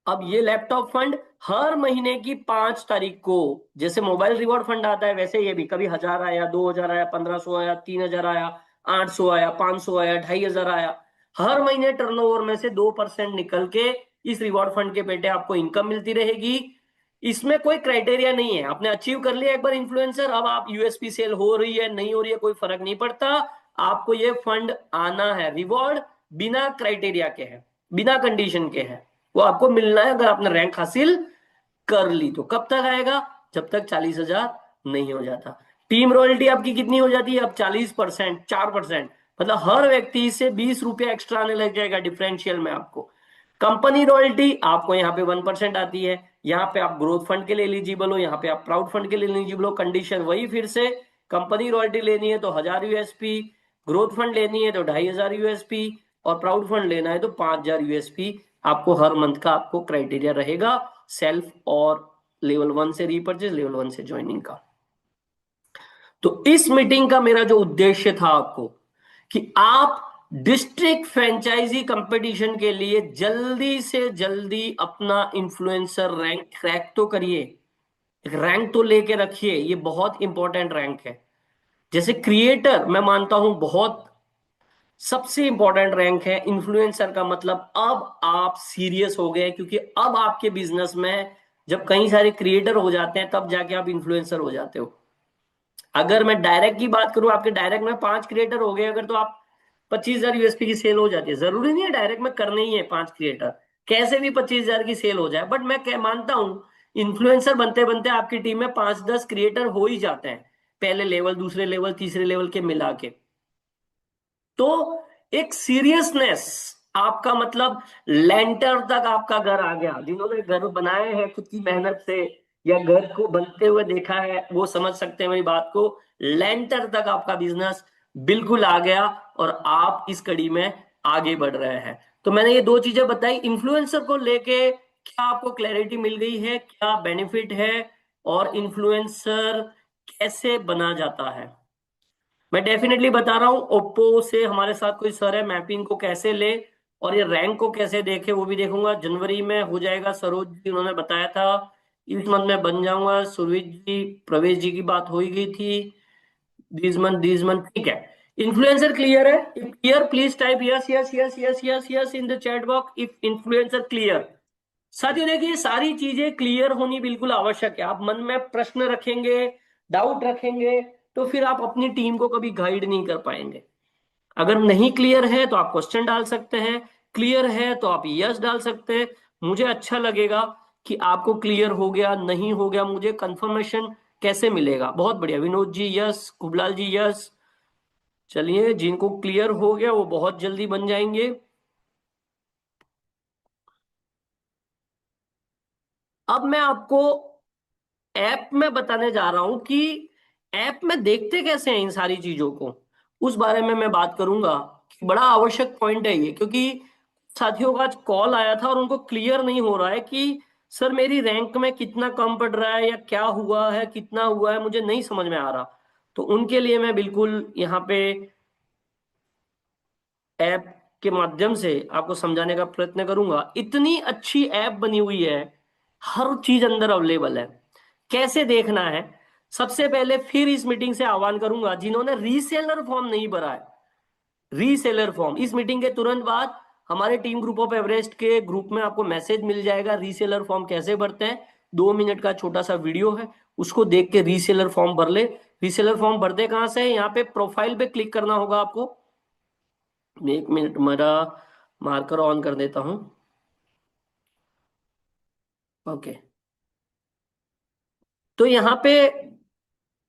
अब ये लैपटॉप फंड हर महीने की 5 तारीख को, जैसे मोबाइल रिवॉर्ड फंड आता है वैसे ये भी, कभी 1,000 आया, 2,000 आया, 1,500 आया, 3,000 आया, 800 आया, 500 आया, 2,500 आया, हर महीने टर्नओवर में से 2% निकल के इस रिवॉर्ड फंड के पेटे आपको इनकम मिलती रहेगी। इसमें कोई क्राइटेरिया नहीं है, आपने अचीव कर लिया एक बार इन्फ्लुएंसर, अब आप यूएसपी सेल हो रही है नहीं हो रही है कोई फर्क नहीं पड़ता, आपको ये फंड आना है, रिवॉर्ड बिना क्राइटेरिया के है, बिना कंडीशन के है, वो आपको मिलना है अगर आपने रैंक हासिल कर ली तो। कब तक आएगा? जब तक 40,000 नहीं हो जाता। टीम रॉयल्टी आपकी कितनी हो जाती है अब? 40%, 4%, मतलब हर व्यक्ति से 20 रुपया एक्स्ट्रा आने लग जाएगा डिफरेंशियल में आपको। कंपनी रॉयल्टी आपको यहाँ पे 1% आती है, यहाँ पे आप ग्रोथ फंड के लिए एलिजिबल हो, यहाँ पे आप प्राउड फंड के लिए एलिजिबल हो। कंडीशन वही फिर से, कंपनी रॉयल्टी लेनी है तो 1000 यूएसपी, ग्रोथ फंड लेनी है तो 2500 यूएसपी, और प्राउड फंड लेना है तो 5000 यूएसपी। आपको हर मंथ का आपको क्राइटेरिया रहेगा सेल्फ और लेवल 1 से रीपर्चेज, लेवल 1 से ज्वाइनिंग का। तो इस मीटिंग का मेरा जो उद्देश्य था आपको, कि आप डिस्ट्रिक्ट फ्रेंचाइजी कंपटीशन के लिए जल्दी से जल्दी अपना इन्फ्लुएंसर रैंक क्रैक तो करिए, एक रैंक तो लेके रखिए, ये बहुत इंपॉर्टेंट रैंक है। जैसे क्रिएटर मैं मानता हूं बहुत सबसे इंपॉर्टेंट रैंक है, इन्फ्लुएंसर का मतलब अब आप सीरियस हो गए, क्योंकि अब आपके बिजनेस में जब कई सारे क्रिएटर हो जाते हैं तब जाके आप इन्फ्लुएंसर हो जाते हो। अगर मैं डायरेक्ट की बात करूं, आपके डायरेक्ट में 5 क्रिएटर हो गए अगर, तो आप 25,000 यूएसपी की सेल हो जाती है। जरूरी नहीं है डायरेक्ट में करने ही है 5 क्रिएटर, कैसे भी 25,000 की सेल हो जाए, बट मैं मानता हूं इन्फ्लुएंसर बनते बनते आपकी टीम में 5-10 क्रिएटर हो ही जाते हैं, पहले लेवल, दूसरे लेवल, तीसरे लेवल के मिला के। तो एक सीरियसनेस, आपका मतलब लेंटर तक आपका घर आ गया, जिन्होंने घर बनाए हैं खुद की मेहनत से या घर को बनते हुए देखा है वो समझ सकते हैं मेरी बात को। लेंटर तक आपका बिजनेस बिल्कुल आ गया और आप इस कड़ी में आगे बढ़ रहे हैं। तो मैंने ये दो चीजें बताई, इन्फ्लुएंसर को लेके क्या आपको क्लैरिटी मिल गई है, क्या बेनिफिट है, और इन्फ्लुएंसर कैसे बना जाता है। मैं डेफिनेटली बता रहा हूँ, ओप्पो से हमारे साथ कोई सर है, मैपिंग को कैसे ले और ये रैंक को कैसे देखे वो भी देखूंगा। जनवरी में हो जाएगा, सरोज जी उन्होंने बताया था, इस मंथ में बन जाऊंगा। सुरवीर जी, प्रवेश जी की बात हो ही गई थी, दिस मंथ ठीक है। इन्फ्लुएंसर क्लियर है? If clear please type yes yes yes yes yes yes in the chat box if influencer clear. साथियों देखिए, सारी चीजें क्लियर होनी बिल्कुल आवश्यक है। आप मन में प्रश्न रखेंगे, डाउट रखेंगे, तो फिर आप अपनी टीम को कभी गाइड नहीं कर पाएंगे। अगर नहीं क्लियर है तो आप क्वेश्चन डाल सकते हैं, क्लियर है तो आप यस डाल सकते हैं। मुझे अच्छा लगेगा कि आपको क्लियर हो गया, नहीं हो गया मुझे कंफर्मेशन कैसे मिलेगा। बहुत बढ़िया, विनोद जी यस, कुबलाल जी यस। चलिए, जिनको क्लियर हो गया वो बहुत जल्दी बन जाएंगे। अब मैं आपको ऐप में बताने जा रहा हूं कि ऐप में देखते कैसे हैं इन सारी चीजों को, उस बारे में मैं बात करूंगा। बड़ा आवश्यक पॉइंट है ये, क्योंकि साथियों का आज कॉल आया था और उनको क्लियर नहीं हो रहा है कि सर मेरी रैंक में कितना कम पड़ रहा है या क्या हुआ है, कितना हुआ है, मुझे नहीं समझ में आ रहा। तो उनके लिए मैं बिल्कुल यहाँ पे ऐप के माध्यम से आपको समझाने का प्रयत्न करूंगा। इतनी अच्छी ऐप बनी हुई है, हर चीज अंदर अवेलेबल है। कैसे देखना है? सबसे पहले फिर इस मीटिंग से आह्वान करूंगा जिन्होंने रीसेलर फॉर्म नहीं भरा है, रीसेलर फॉर्म इस मीटिंग के तुरंत बाद हमारे टीम ग्रुप ऑफ एवरेस्ट के ग्रुप में आपको मैसेज मिल जाएगा, रीसेलर फॉर्म कैसे भरते हैं। 2 मिनट का छोटा सा वीडियो है, उसको देख के रीसेलर फॉर्म भर ले। रीसेलर फॉर्म भरते कहां से है? यहाँ पे प्रोफाइल पे क्लिक करना होगा आपको। मैं 1 मिनट मेरा मार्कर ऑन कर देता हूं। ओके, तो यहाँ पे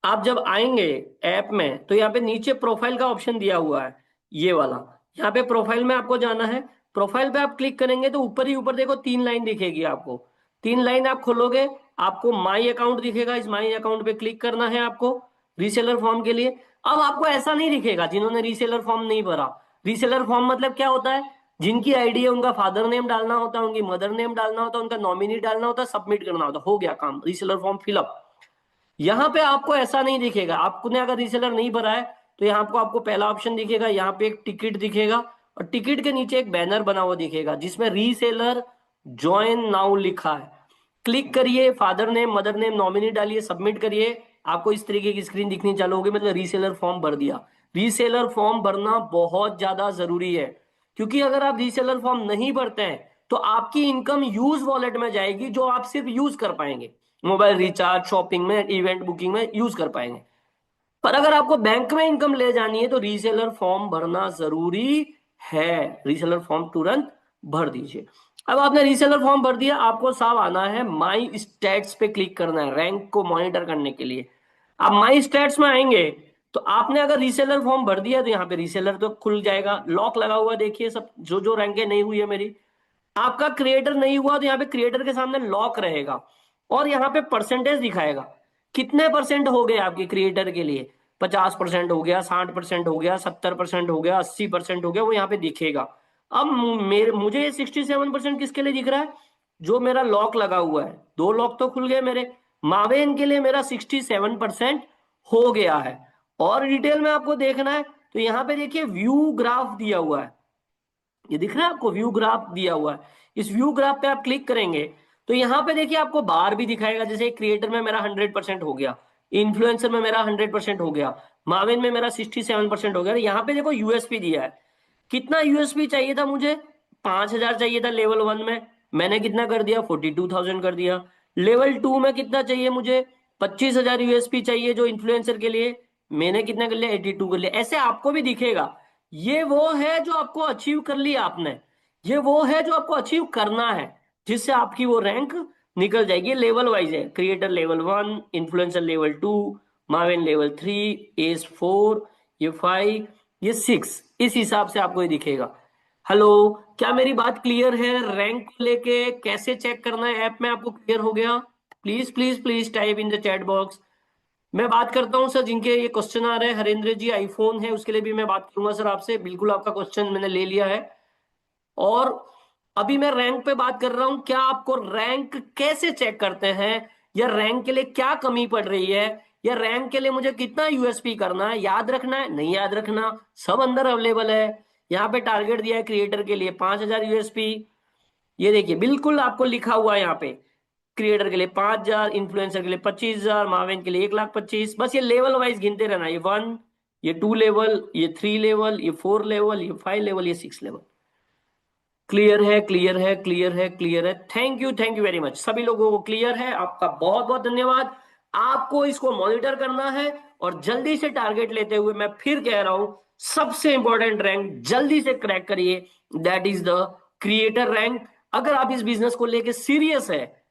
आप जब आएंगे ऐप में तो यहाँ पे नीचे प्रोफाइल का ऑप्शन दिया हुआ है, ये वाला। यहाँ पे प्रोफाइल में आपको जाना है। प्रोफाइल पे आप क्लिक करेंगे तो ऊपर ही ऊपर देखो 3 लाइन दिखेगी आपको। 3 लाइन आप खोलोगे, आपको माई अकाउंट दिखेगा, इस माई अकाउंट पे क्लिक करना है आपको रीसेलर फॉर्म के लिए। अब आपको ऐसा नहीं दिखेगा जिन्होंने रीसेलर फॉर्म नहीं भरा। रीसेलर फॉर्म मतलब क्या होता है? जिनकी आईडी है उनका फादर नेम डालना होता है, उनकी मदर नेम डालना होता है, उनका नॉमिनी डालना होता है, सबमिट करना होता है, हो गया काम, रीसेलर फॉर्म फिलअप। यहाँ पे आपको ऐसा नहीं दिखेगा। आपने अगर रीसेलर नहीं भरा है तो यहाँ आपको आपको पहला ऑप्शन दिखेगा, यहाँ पे एक टिकट दिखेगा और टिकट के नीचे एक बैनर बना हुआ दिखेगा जिसमें रीसेलर ज्वाइन नाउ लिखा है। क्लिक करिए, father name, mother name, nominee डालिए, सबमिट करिए। आपको इस तरीके की स्क्रीन दिखनी चालू होगी, मतलब रीसेलर फॉर्म भर दिया। रीसेलर फॉर्म भरना बहुत ज्यादा जरूरी है, क्योंकि अगर आप रीसेलर फॉर्म नहीं भरते हैं तो आपकी इनकम यूज वॉलेट में जाएगी जो आप सिर्फ यूज कर पाएंगे। मोबाइल रिचार्ज, शॉपिंग में, इवेंट बुकिंग में यूज कर पाएंगे। पर अगर आपको बैंक में इनकम ले जानी है तो रीसेलर फॉर्म भरना जरूरी है। रीसेलर फॉर्म तुरंत भर दीजिए। अब आपने रीसेलर फॉर्म भर दिया, आपको साहब आना है माई स्टैट्स पे क्लिक करना है रैंक को मॉनिटर करने के लिए। आप माई स्टैट्स में आएंगे तो आपने अगर रीसेलर फॉर्म भर दिया तो यहाँ पे रीसेलर तो खुल जाएगा, लॉक लगा हुआ देखिए सब, जो जो रैंकें नहीं हुई है मेरी। आपका क्रिएटर नहीं हुआ तो यहाँ पे क्रिएटर के सामने लॉक रहेगा और यहाँ पे परसेंटेज दिखाएगा कितने परसेंट हो गए आपके क्रिएटर के लिए। 50% हो गया, 60% हो गया, 70% हो गया, 80% हो गया, वो यहाँ पे दिखेगा। अब मेरे मुझे 67% किसके लिए दिख रहा है? जो मेरा लॉक लगा हुआ है, 2 लॉक तो खुल गए मेरे। मावेन के लिए मेरा 67% हो गया है। और डिटेल में आपको देखना है तो यहाँ पे देखिए व्यू ग्राफ दिया हुआ है, ये दिख रहा है आपको, व्यू ग्राफ दिया हुआ है। इस व्यू ग्राफ पे आप क्लिक करेंगे तो यहाँ पे देखिए आपको बार भी दिखाएगा, जैसे क्रिएटर में मेरा 100% हो गया, इन्फ्लुएंसर में मेरा 100% हो गया, माविन में मेरा 67% हो गया। यहाँ पे देखो यूएसपी दिया है, कितना यूएसपी चाहिए था मुझे? 5,000 चाहिए था लेवल 1 में, मैंने कितना कर दिया? 42,000 कर दिया। लेवल 2 में कितना चाहिए मुझे? 25,000 यूएसपी चाहिए जो इन्फ्लुएंसर के लिए, मैंने कितना कर लिया? 82 कर लिया। ऐसे आपको भी दिखेगा। ये वो है जो आपको अचीव कर लिया आपने, ये वो है जो आपको अचीव करना है, जिससे आपकी वो रैंक निकल जाएगी। लेवल वाइज है, creator level 1, influencer level 2, maven level 3, S 4, ये 5, ये 6, इस हिसाब से आपको ये दिखेगा। हेलो, क्या मेरी बात क्लियर है? रैंक को लेके कैसे चेक करना है ऐप में, आपको क्लियर हो गया? Please please please type in the chat box. मैं बात करता हूँ सर, जिनके ये क्वेश्चन आ रहे हैं, हरेंद्र जी आईफोन है उसके लिए भी मैं बात करूंगा सर आपसे, बिल्कुल आपका क्वेश्चन मैंने ले लिया है। और अभी मैं रैंक पे बात कर रहा हूं, क्या आपको रैंक कैसे चेक करते हैं, या रैंक के लिए क्या कमी पड़ रही है, या रैंक के लिए मुझे कितना यूएसपी करना है, याद रखना है नहीं याद रखना, सब अंदर अवेलेबल है। यहाँ पे टारगेट दिया है क्रिएटर के लिए 5,000 यूएसपी, ये देखिए बिल्कुल आपको लिखा हुआ है यहाँ पे, क्रिएटर के लिए 5,000, इन्फ्लुएंसर के लिए 25,000, माविन के लिए 1,25,000। बस ये लेवल वाइज गिनते रहना, ये 1, ये 2 लेवल, ये 3 लेवल, ये 4 लेवल, ये 5 लेवल, ये 6 लेवल। क्लियर है, क्लियर है, क्लियर है, क्लियर है। थैंक यू वेरी मच, सभी लोगों को क्लियर है, आपका बहुत बहुत धन्यवाद। आपको इसको मॉनिटर करना है और जल्दी से टारगेट लेते हुए मैं फिर कह रहा हूं, सबसे इंपॉर्टेंट रैंक जल्दी से क्रैक करिए, that is the creator rank. अगर आप इस बिजनेस को लेके सीरियस है,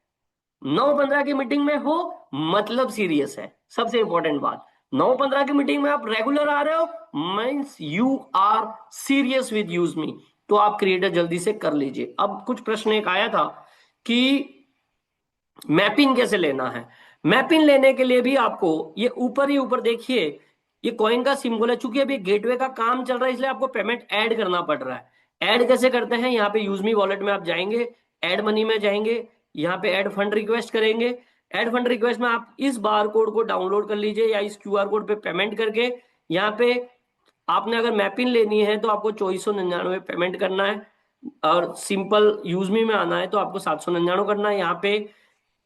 9-15 की मीटिंग में हो मतलब सीरियस है। सबसे इंपॉर्टेंट बात, 9-15 की मीटिंग में आप रेगुलर आ रहे हो means you are serious with use me, तो आप क्रिएटर जल्दी से कर लीजिए। अब कुछ प्रश्न एक आया था कि मैपिंग कैसे लेना है। मैपिंग लेने के लिए भी आपको ये ऊपर ही ऊपर देखिए, ये कॉइन का सिंबल है, चूंकि अभी गेटवे का काम चल रहा है इसलिए आपको पेमेंट ऐड करना पड़ रहा है। ऐड कैसे करते हैं? यहाँ पे यूजमी वॉलेट में आप जाएंगे, ऐड मनी में जाएंगे, यहाँ पे ऐड फंड रिक्वेस्ट करेंगे। ऐड फंड रिक्वेस्ट में आप इस बार कोड को डाउनलोड कर लीजिए या इस क्यूआर कोड पे पेमेंट करके, यहाँ पे आपने अगर मैपिंग लेनी है तो आपको 2499 पेमेंट करना है, और सिंपल यूजमी में आना है तो आपको 799 करना है। यहाँ पे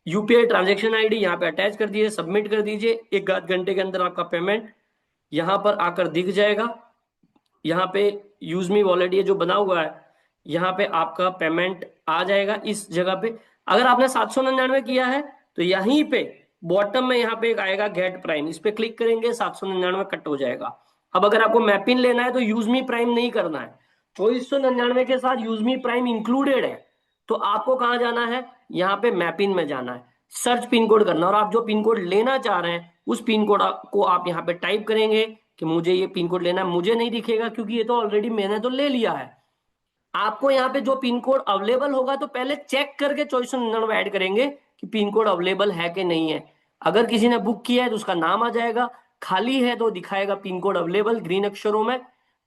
यूपीआई ट्रांजेक्शन आईडी यहाँ पे अटैच कर दीजिए, सबमिट कर दीजिए, 1 आध घंटे के अंदर आपका पेमेंट यहाँ पर आकर दिख जाएगा। यहाँ पे यूज मी वॉलेट ये जो बना हुआ है, यहाँ पे आपका पेमेंट आ जाएगा इस जगह पे। अगर आपने 799 किया है तो यहीं पे बॉटम में यहाँ पे एक आएगा गेट प्राइम, इस पे क्लिक करेंगे, 799 कट हो जाएगा। अब अगर आपको मैपिन लेना है तो यूज मी प्राइम नहीं करना है, 2499 के साथ यूज मी प्राइम इंक्लूडेड है, तो आपको कहाँ जाना है? यहाँ पे मैपिन में जाना है, सर्च पिन कोड करना, और आप जो पिन कोड लेना चाह रहे हैं उस पिन कोड को आप यहाँ पे टाइप करेंगे कि मुझे ये पिन कोड लेना है। मुझे नहीं दिखेगा क्योंकि ये तो ऑलरेडी मैंने तो ले लिया है। आपको यहाँ पे जो पिन कोड अवेलेबल होगा तो पहले चेक करके 2499 ऐड करेंगे कि पिन कोड अवेलेबल है कि नहीं है। अगर किसी ने बुक किया है तो उसका नाम आ जाएगा, खाली है तो दिखाएगा पिन कोड अवेलेबल ग्रीन अक्षरों में,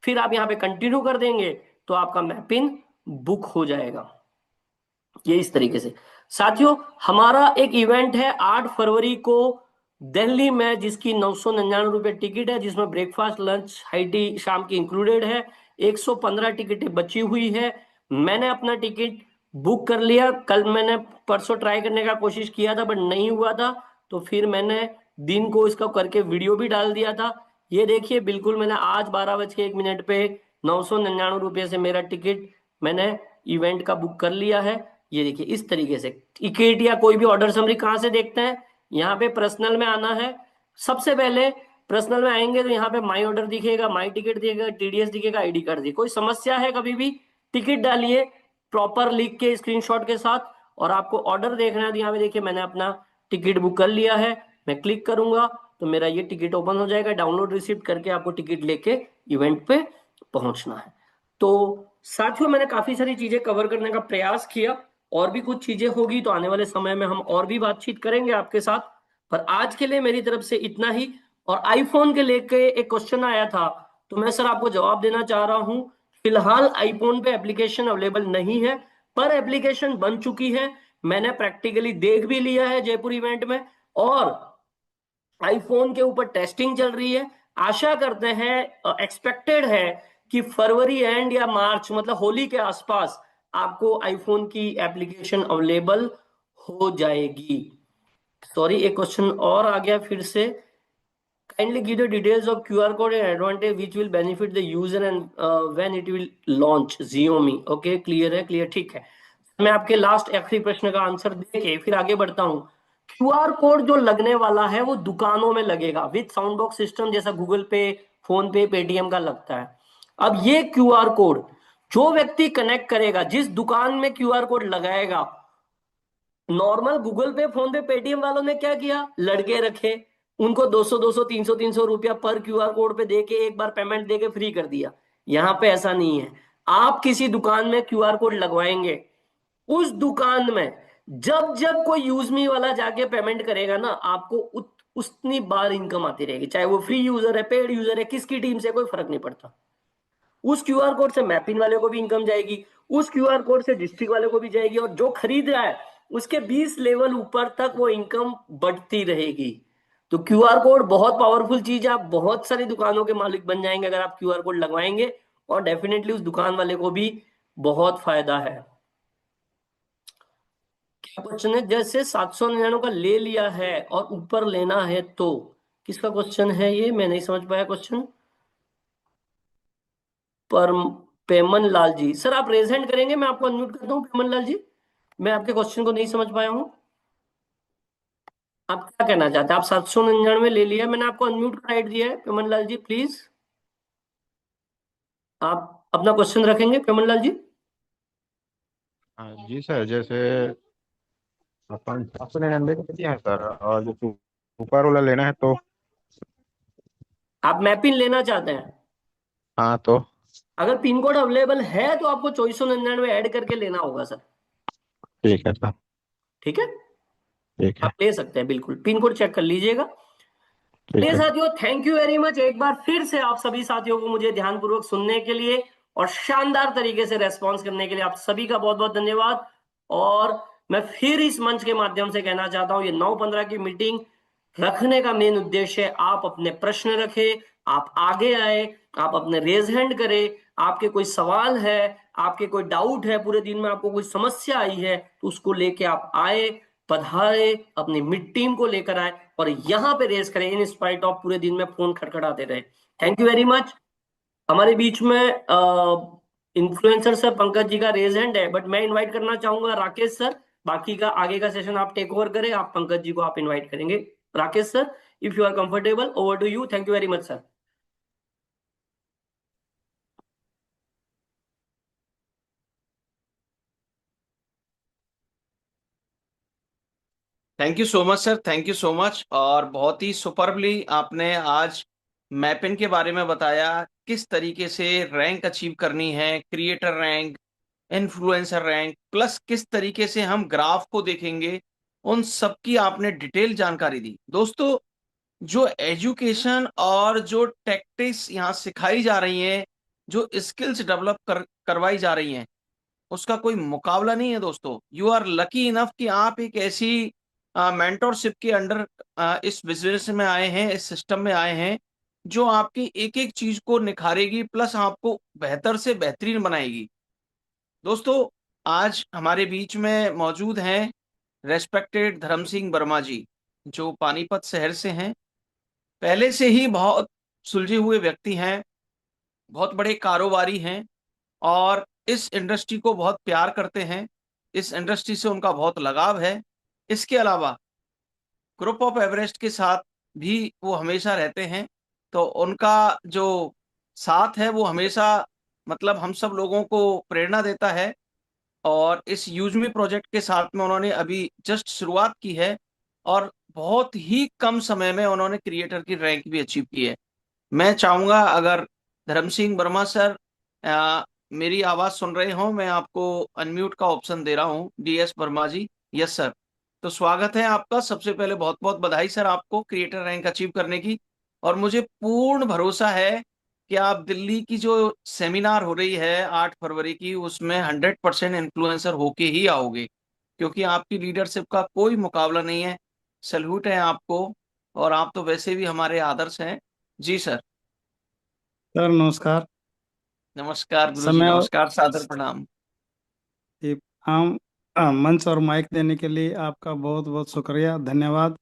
फिर आप यहाँ पे कंटिन्यू कर देंगे तो आपका मैपिन बुक हो जाएगा। ये इस तरीके से। साथियों, हमारा एक इवेंट है 8 फरवरी को दिल्ली में, जिसकी 999 रुपए टिकट है, जिसमें ब्रेकफास्ट लंच हाई टी शाम की इंक्लूडेड है। 115 टिकटें बची हुई है। मैंने अपना टिकट बुक कर लिया, कल मैंने परसों ट्राई करने का कोशिश किया था बट नहीं हुआ था, तो फिर मैंने दिन को इसका करके वीडियो भी डाल दिया था। ये देखिए बिल्कुल मैंने आज 12:01 पे 999 रुपये से मेरा टिकट मैंने इवेंट का बुक कर लिया है। ये देखिए इस तरीके से टिकट या कोई भी ऑर्डर समरी कहाँ से देखते हैं, यहाँ पे पर्सनल में आना है। सबसे पहले पर्सनल में आएंगे तो यहाँ पे माई ऑर्डर दिखेगा, माई टिकट दिखेगा, टीडीएस दिखेगा, आईडी कार्ड दिखेगा। कोई समस्या है कभी भी टिकट डालिए प्रॉपर लिख के स्क्रीनशॉट के साथ, और आपको ऑर्डर देखना है तो यहाँ पे देखिए मैंने अपना टिकट बुक कर लिया है, मैं क्लिक करूंगा तो मेरा ये टिकट ओपन हो जाएगा। डाउनलोड रिसिप्ट करके आपको टिकट लेके इवेंट पे पहुंचना है। तो साथियों मैंने काफी सारी चीजें कवर करने का प्रयास किया, और भी कुछ चीजें होगी तो आने वाले समय में हम और भी बातचीत करेंगे आपके साथ, पर आज के लिए मेरी तरफ से इतना ही। और आईफोन के लेके एक क्वेश्चन आया था, तो मैं सर आपको जवाब देना चाह रहा हूं। फिलहाल आईफोन पे एप्लीकेशन अवेलेबल नहीं है, पर एप्लीकेशन बन चुकी है। मैंने प्रैक्टिकली देख भी लिया है जयपुर इवेंट में, और आईफोन के ऊपर टेस्टिंग चल रही है। आशा करते हैं, एक्सपेक्टेड है कि फरवरी एंड या मार्च मतलब होली के आसपास आपको आईफोन की एप्लीकेशन अवेलेबल हो जाएगी। सॉरी एक क्वेश्चन और आ गया फिर से। Kindly give the details of QR code and advantage which will benefit the user and when it will launch Xiaomi। Okay clear है, क्लियर ठीक है। मैं आपके लास्ट आखिरी प्रश्न का आंसर देके फिर आगे बढ़ता हूँ। क्यूआर कोड जो लगने वाला है वो दुकानों में लगेगा विद साउंड बॉक्स सिस्टम, जैसा गूगल पे, फोन पे, पेटीएम का लगता है। अब ये क्यूआर कोड जो व्यक्ति कनेक्ट करेगा, जिस दुकान में क्यूआर कोड लगाएगा, नॉर्मल गूगल पे, फोन पे, पेटीएम वालों ने क्या किया, लड़के रखे, उनको 200 200 300 300 रुपया पर क्यूआर कोड पे देके एक बार पेमेंट देके फ्री कर दिया। यहाँ पे ऐसा नहीं है। आप किसी दुकान में क्यूआर कोड लगवाएंगे, उस दुकान में जब जब कोई यूज मी वाला जाके पेमेंट करेगा ना, आपको उतनी बार इनकम आती रहेगी, चाहे वो फ्री यूजर है, पेड यूजर है, किसकी टीम से, कोई फर्क नहीं पड़ता। उस क्यूआर कोड से मैपिन वाले को भी इनकम जाएगी, उस क्यूआर कोड से डिस्ट्रिक्ट वाले को भी जाएगी, और जो खरीद रहा है उसके 20 लेवल ऊपर तक वो इनकम बढ़ती रहेगी। तो क्यूआर कोड बहुत पावरफुल चीज है। आप बहुत सारी दुकानों के मालिक बन जाएंगे अगर आप क्यूआर कोड लगवाएंगे, और डेफिनेटली उस दुकान वाले को भी बहुत फायदा है। क्या क्वेश्चन है, जैसे 799 का ले लिया है और ऊपर लेना है तो, किसका क्वेश्चन है ये, मैं नहीं समझ पाया क्वेश्चन। पर पेमन लाल जी, सर आप रेज हैंड करेंगे, मैं आपको अनम्यूट करता हूँ। पेमन लाल जी, मैं आपके क्वेश्चन को नहीं समझ पाया हूँ। आप क्या कहना चाहते हैं, आप 799 ले लिया, मैंने आपको अनम्यूट का राइट दिया है। पेमन लाल जी प्लीज, आप अपना क्वेश्चन रखेंगे पेमन लाल जी। हाँ जी सर, जैसे अपन 799 का दिया है सर, और जो ऊपर वाला लेना है तो। आप मैपिन लेना चाहते हैं, हाँ तो अगर पिन कोड अवेलेबल है तो आपको 2499 ऐड करके लेना होगा सर। ठीक है सर। ठीक है, ठीक है। आप ले सकते हैं, बिल्कुल पिन कोड चेक कर लीजिएगा। ठीक चलिए है। साथियों, थैंक यू वेरी मच एक बार फिर से आप सभी साथियों को मुझे ध्यानपूर्वक सुनने के लिए और शानदार तरीके से रेस्पॉन्स करने के लिए आप सभी का बहुत बहुत धन्यवाद। और मैं फिर इस मंच के माध्यम से कहना चाहता हूं, ये 9:15 की मीटिंग रखने का मेन उद्देश्य है आप अपने प्रश्न रखें, आप आगे आए, आप अपने रेज हैंड करें, आपके कोई सवाल है, आपके कोई डाउट है, पूरे दिन में आपको कोई समस्या आई है तो उसको लेके आप आए, पधारे, अपनी मिड टीम को लेकर आए और यहाँ पे रेस करें, इन स्पाइट ऑफ पूरे दिन में फोन खटखटाते रहे। Thank you very much. हमारे बीच में इन्फ्लुएंसर सर पंकज जी का रेज हैंड है, बट मैं इनवाइट करना चाहूंगा राकेश सर। बाकी का आगे का सेशन आप टेक ओवर करें, आप पंकज जी को आप इनवाइट करेंगे। Rakesh sir, if you are comfortable, over to you. Thank you very much sir. Thank you so much sir, thank you so much. और बहुत ही सुपरबली आपने आज मैपिन के बारे में बताया, किस तरीके से रैंक अचीव करनी है, creator rank, influencer rank, plus किस तरीके से हम ग्राफ को देखेंगे, उन सब की आपने डिटेल जानकारी दी। दोस्तों, जो एजुकेशन और जो टैक्टिक्स यहाँ सिखाई जा रही हैं, जो स्किल्स डेवलप करवाई जा रही हैं, उसका कोई मुकाबला नहीं है दोस्तों। यू आर लकी इनफ कि आप एक ऐसी मेंटोरशिप के अंडर इस बिजनेस में आए हैं, इस सिस्टम में आए हैं, जो आपकी एक एक चीज को निखारेगी, प्लस आपको बेहतर से बेहतरीन बनाएगी। दोस्तों, आज हमारे बीच में मौजूद हैं रेस्पेक्टेड धर्म सिंह वर्मा जी, जो पानीपत शहर से हैं। पहले से ही बहुत सुलझे हुए व्यक्ति हैं, बहुत बड़े कारोबारी हैं, और इस इंडस्ट्री को बहुत प्यार करते हैं। इस इंडस्ट्री से उनका बहुत लगाव है। इसके अलावा ग्रुप ऑफ एवरेस्ट के साथ भी वो हमेशा रहते हैं, तो उनका जो साथ है वो हमेशा मतलब हम सब लोगों को प्रेरणा देता है। और इस यूजमी प्रोजेक्ट के साथ में उन्होंने अभी जस्ट शुरुआत की है, और बहुत ही कम समय में उन्होंने क्रिएटर की रैंक भी अचीव की है। मैं चाहूंगा अगर धर्म सिंह वर्मा सर मेरी आवाज सुन रहे हो, मैं आपको अनम्यूट का ऑप्शन दे रहा हूँ। DS Verma ji. Yes sir. तो स्वागत है आपका। सबसे पहले बहुत बहुत बधाई सर आपको क्रिएटर रैंक अचीव करने की। और मुझे पूर्ण भरोसा है कि आप दिल्ली की जो सेमिनार हो रही है 8 फरवरी की, उसमें 100% इन्फ्लुएंसर होके ही आओगे, क्योंकि आपकी लीडरशिप का कोई मुकाबला नहीं है। सल्यूट है आपको। और आप तो वैसे भी हमारे आदर्श हैं। जी सर। सर नमस्कार। नमस्कार गुरुजी, समय और नमस्कार, सादर प्रणाम। ये आम मंच और माइक देने के लिए आपका बहुत बहुत शुक्रिया, धन्यवाद।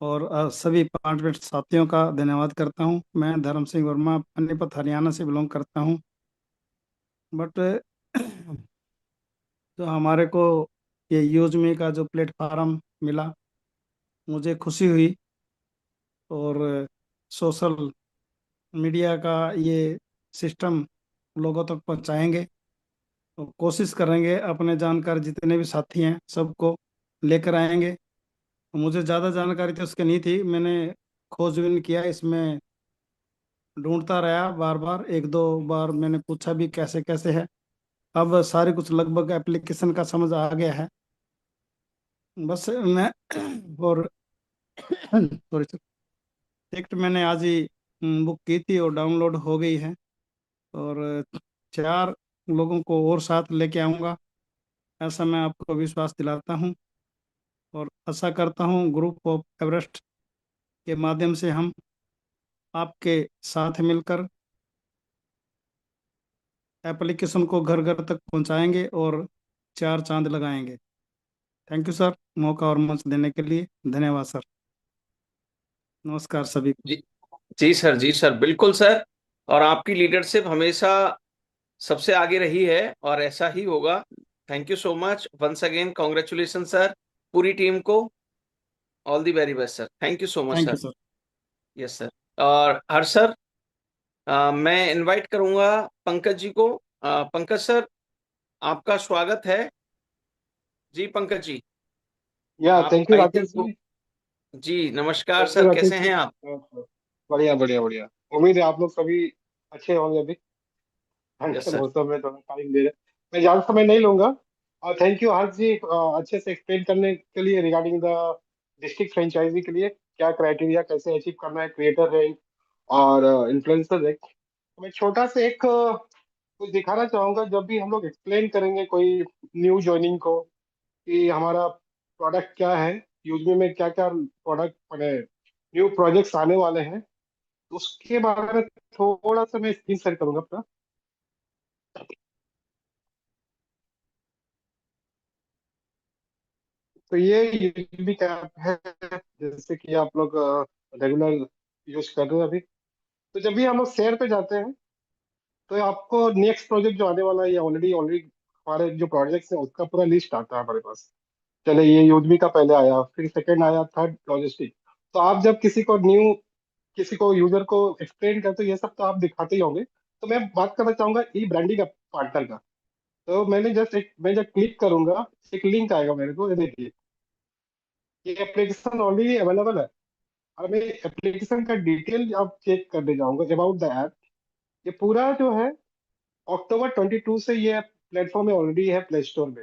और सभी पार्टिसिपेंट साथियों का धन्यवाद करता हूं। मैं धर्म सिंह वर्मा पानीपत हरियाणा से बिलोंग करता हूं। बट जो हमारे को ये यूज मी का जो प्लेटफार्म मिला, मुझे खुशी हुई। और सोशल मीडिया का ये सिस्टम लोगों तक पहुंचाएंगे, तो कोशिश करेंगे अपने जानकार जितने भी साथी हैं सबको लेकर आएंगे। मुझे ज़्यादा जानकारी तो उसकी नहीं थी, मैंने खोजबीन किया इसमें, ढूंढता रहा बार बार, एक दो बार मैंने पूछा भी कैसे कैसे है। अब सारी कुछ लगभग एप्लीकेशन का समझ आ गया है। बस मैं और सॉरी सर, टिकट मैंने आज ही बुक की थी और डाउनलोड हो गई है। और 4 लोगों को और साथ लेके आऊँगा, ऐसा मैं आपको विश्वास दिलाता हूँ। और आशा करता हूँ ग्रुप ऑफ एवरेस्ट के माध्यम से हम आपके साथ मिलकर एप्लीकेशन को घर घर तक पहुंचाएंगे और 4 चांद लगाएंगे। थैंक यू सर, मौका और मंच देने के लिए धन्यवाद सर। नमस्कार सभी को। जी। जी सर, जी सर, बिल्कुल सर। और आपकी लीडरशिप हमेशा सबसे आगे रही है और ऐसा ही होगा। Thank you so much once again, congratulation sir पूरी टीम को। All the very best sir. Thank you so much thank sir. You sir. Yes sir. और हर्ष सर, मैं इनवाइट करूंगा पंकज जी को। पंकज सर, आपका स्वागत है। जी पंकज जी, या आप thank you I Rakesh think. जी। जी नमस्कार थैंक यू सर, राकेश कैसे जी। हैं आप? बढ़िया बढ़िया बढ़िया। उम्मीद है आप लोग सभी अच्छे होंगे। अभी ठंड यस के सर। मौसम में थोड़ा टाइम दे रहे। मैं ज्यादा समय नहीं लूंगा। और थैंक यू हर्ष जी, अच्छे से एक्सप्लेन करने के लिए रिगार्डिंग द डिस्ट्रिक्ट फ्रेंचाइजी के लिए क्या क्राइटेरिया, कैसे अचीव करना है क्रिएटर रैंक और इन्फ्लुएंसर रैंक। तो मैं छोटा से एक कुछ दिखाना चाहूंगा। जब भी हम लोग एक्सप्लेन करेंगे कोई न्यू ज्वाइनिंग को कि हमारा प्रोडक्ट क्या है, यूजमी में क्या क्या प्रोडक्ट मैंने न्यू प्रोजेक्ट्स आने वाले हैं, तो उसके बारे में थोड़ा सा मैं स्क्रीन शेयर करूंगा अपना। तो ये यूजमी का ऐप है, जैसे कि आप लोग रेगुलर यूज कर रहे हैं अभी। तो जब भी हम लोग शेयर पे जाते हैं, तो आपको नेक्स्ट प्रोजेक्ट जो आने वाला है, या ऑलरेडी ऑलरेडी हमारे जो प्रोजेक्ट्स हैं उसका पूरा लिस्ट आता है हमारे पास। चले, ये यूजमी का पहले आया, फिर सेकंड आया, थर्ड लॉजिस्टिक। तो आप जब किसी को न्यू, किसी को यूजर को एक्सप्लेन करते हो, ये सब तो आप दिखाते ही होंगे। तो मैं बात करना चाहूंगा ई ब्रांडिंग पार्टनर का। तो मैंने जस्ट एक, मैं जब क्लिक करूंगा, एक लिंक आएगा मेरे को, ये देखिए, ये एप्लीकेशन ऑलरेडी अवेलेबल है। और मैं एप्लीकेशन का डिटेल आप चेक करने जाऊंगा अबाउट द ऐप। ये पूरा जो है अक्टूबर 22 से ये प्लेटफॉर्म में ऑलरेडी है प्ले स्टोर में।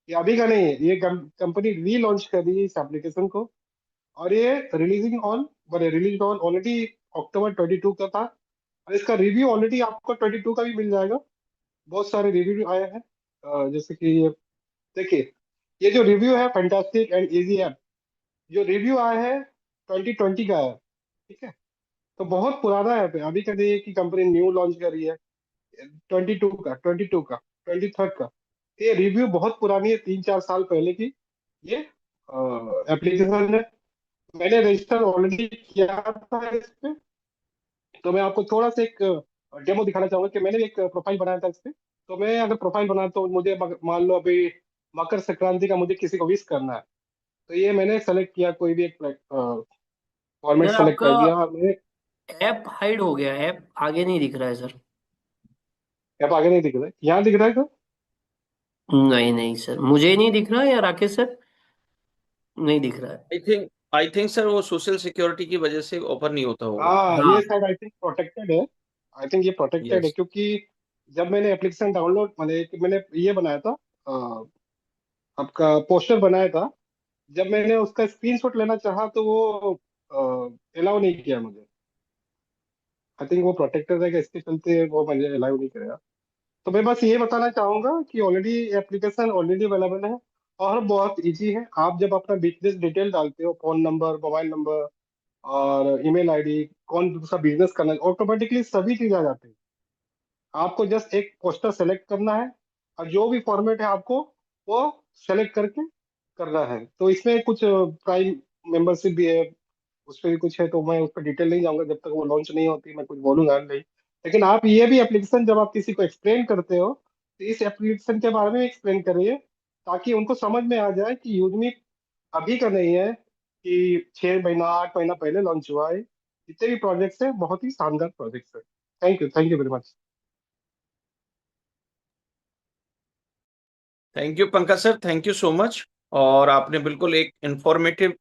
ये अभी का नहीं है, ये कंपनी री लॉन्च कर रही है इस एप्लीकेशन को। और ये रिलीज ऑन ऑलरेडी अक्टूबर 22 का था। और इसका रिव्यू ऑलरेडी आपको 22 का भी मिल जाएगा। बहुत सारे रिव्यू आए हैं। जैसे कि ये देखिए, ये जो रिव्यू है फैंटास्टिक एंड इजी ऐप, जो रिव्यू आया है 2020 का है। ठीक है। तो बहुत पुराना ऐप है, अभी का नहीं है कि कंपनी न्यू लॉन्च कर रही है। 22 का 23rd का, ये रिव्यू बहुत पुरानी है, 3-4 साल पहले की ये एप्लीकेशन है। मैंने रजिस्टर ऑलरेडी किया था इस पे। तो मैं आपको थोड़ा सा एक डेमो दिखाना चाहूंगा कि मैंने एक प्रोफाइल बनाया था इस पे। तो मैं अगर प्रोफाइल बनाता हूँ, मुझे मान लो अभी मकर संक्रांति का मुझे किसी को विश करना है, तो ये मैंने सेलेक्ट किया, कोई भी एक फॉर्मेट सर सेलेक्ट आपका कर दिया और मैंने। ऐप हाइड हो गया, ऐप आगे नहीं दिख रहा है सर। ऐप आगे नहीं दिख रहा है, यहाँ दिख रहा है सर। नहीं नहीं सर, मुझे ही नहीं दिख रहा, या राकेश सर नहीं दिख रहा है। आई थिंक सर वो सोशल सिक्योरिटी की वजह से ओपन नहीं होता होगा। हाँ, हाँ। ये शायद आई थिंक प्रोटेक्टेड है। आई थिंक ये प्रोटेक्टेड है, यस। क्योंकि जब मैंने एप्लीकेशन डाउनलोड मैंने ये बनाया था, अ, आपका पोस्टर बनाया था, जब मैंने उसका स्क्रीनशॉट लेना चाहा तो वो अलाउ नहीं किया मुझे। आई थिंक वो प्रोटेक्टेड है, कि इसके चलते वो मुझे अलाउ नहीं करेगा। तो मैं बस ये बताना चाहूंगा कि ऑलरेडी एप्लीकेशन ऑलरेडी अवेलेबल है, और बहुत इजी है। आप जब अपना बिजनेस डिटेल डालते हो, फोन नंबर, मोबाइल नंबर और ईमेल आईडी, कौन सा बिजनेस करना है, ऑटोमेटिकली सभी चीज आ जाती है। आपको जस्ट एक पोस्टर सेलेक्ट करना है, और जो भी फॉर्मेट है आपको वो सेलेक्ट करके करना है। तो इसमें कुछ प्राइम मेंबरशिप भी है, उस पर भी कुछ है, तो मैं उस पर डिटेल नहीं जाऊंगा, जब तक वो लॉन्च नहीं होती मैं कुछ बोलूंगा नहीं। लेकिन आप ये भी एप्लीकेशन जब आप किसी को एक्सप्लेन करते हो, तो इस एप्लीकेशन के बारे में एक्सप्लेन करिए, ताकि उनको समझ में आ जाए कि यूजमी अभी का नहीं है, कि 6 महीना 8 महीना पहले लॉन्च हुआ है। जितने भी प्रोजेक्ट्स हैं बहुत ही शानदार प्रोजेक्ट्स हैं। Thank you very much. Thank you Pankaj sir, thank you so much. और आपने बिल्कुल एक इंफॉर्मेटिव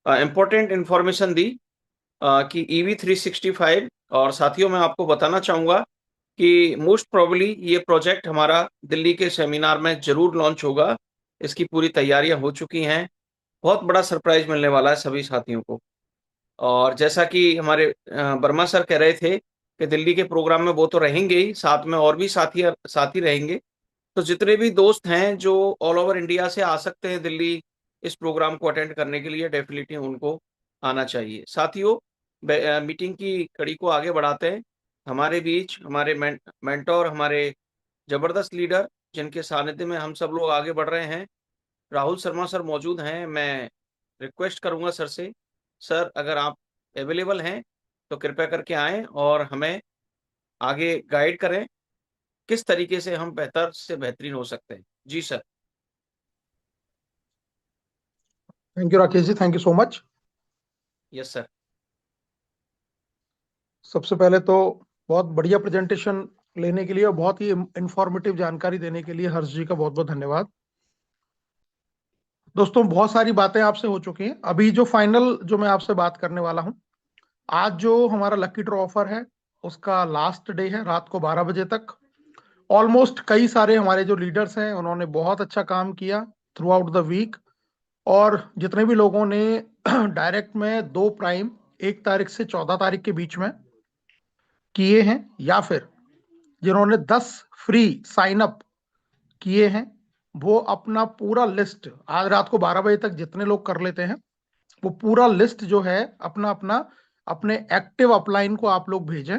इम्पोर्टेंट इंफॉर्मेशन दी कि EV365। और साथियों मैं आपको बताना चाहूँगा कि मोस्ट प्रोबेबली ये प्रोजेक्ट हमारा दिल्ली के सेमिनार में जरूर लॉन्च होगा। इसकी पूरी तैयारियां हो चुकी हैं। बहुत बड़ा सरप्राइज मिलने वाला है सभी साथियों को। और जैसा कि हमारे वर्मा सर कह रहे थे कि दिल्ली के प्रोग्राम में वो तो रहेंगे ही, साथ में और भी साथी रहेंगे। तो जितने भी दोस्त हैं जो ऑल ओवर इंडिया से आ सकते हैं दिल्ली इस प्रोग्राम को अटेंड करने के लिए, डेफिनेटली उनको आना चाहिए। साथियों, मीटिंग की कड़ी को आगे बढ़ाते हैं। हमारे बीच हमारे मेंटोर, हमारे जबरदस्त लीडर, जिनके सानिध्य में हम सब लोग आगे बढ़ रहे हैं, राहुल शर्मा सर मौजूद हैं। मैं रिक्वेस्ट करूंगा सर से, सर अगर आप अवेलेबल हैं तो कृपया करके आएं और हमें आगे गाइड करें किस तरीके से हम बेहतर से बेहतरीन हो सकते हैं। जी sir. Thank you Rakesh ji, thank you so much. Yes sir. सबसे पहले तो बहुत बढ़िया प्रेजेंटेशन लेने के लिए और बहुत ही इंफॉर्मेटिव जानकारी देने के लिए हर्ष जी का बहुत बहुत धन्यवाद। दोस्तों, बहुत सारी बातें आपसे हो चुकी हैं। अभी जो फाइनल जो मैं आपसे बात करने वाला हूं, आज जो हमारा लकी ड्रॉ ऑफर है उसका लास्ट डे है, रात को 12 बजे तक। ऑलमोस्ट कई सारे हमारे जो लीडर्स हैं उन्होंने बहुत अच्छा काम किया थ्रू आउट द वीक। और जितने भी लोगों ने डायरेक्ट में 2 प्राइम 1 तारीख से 14 तारीख के बीच में किए हैं, या फिर जिन्होंने 10 फ्री साइन अप किए हैं, वो अपना पूरा लिस्ट आज रात को 12 बजे तक जितने लोग कर लेते हैं, वो पूरा लिस्ट जो है अपना अपना अपने एक्टिव अपलाइन को आप लोग भेजें।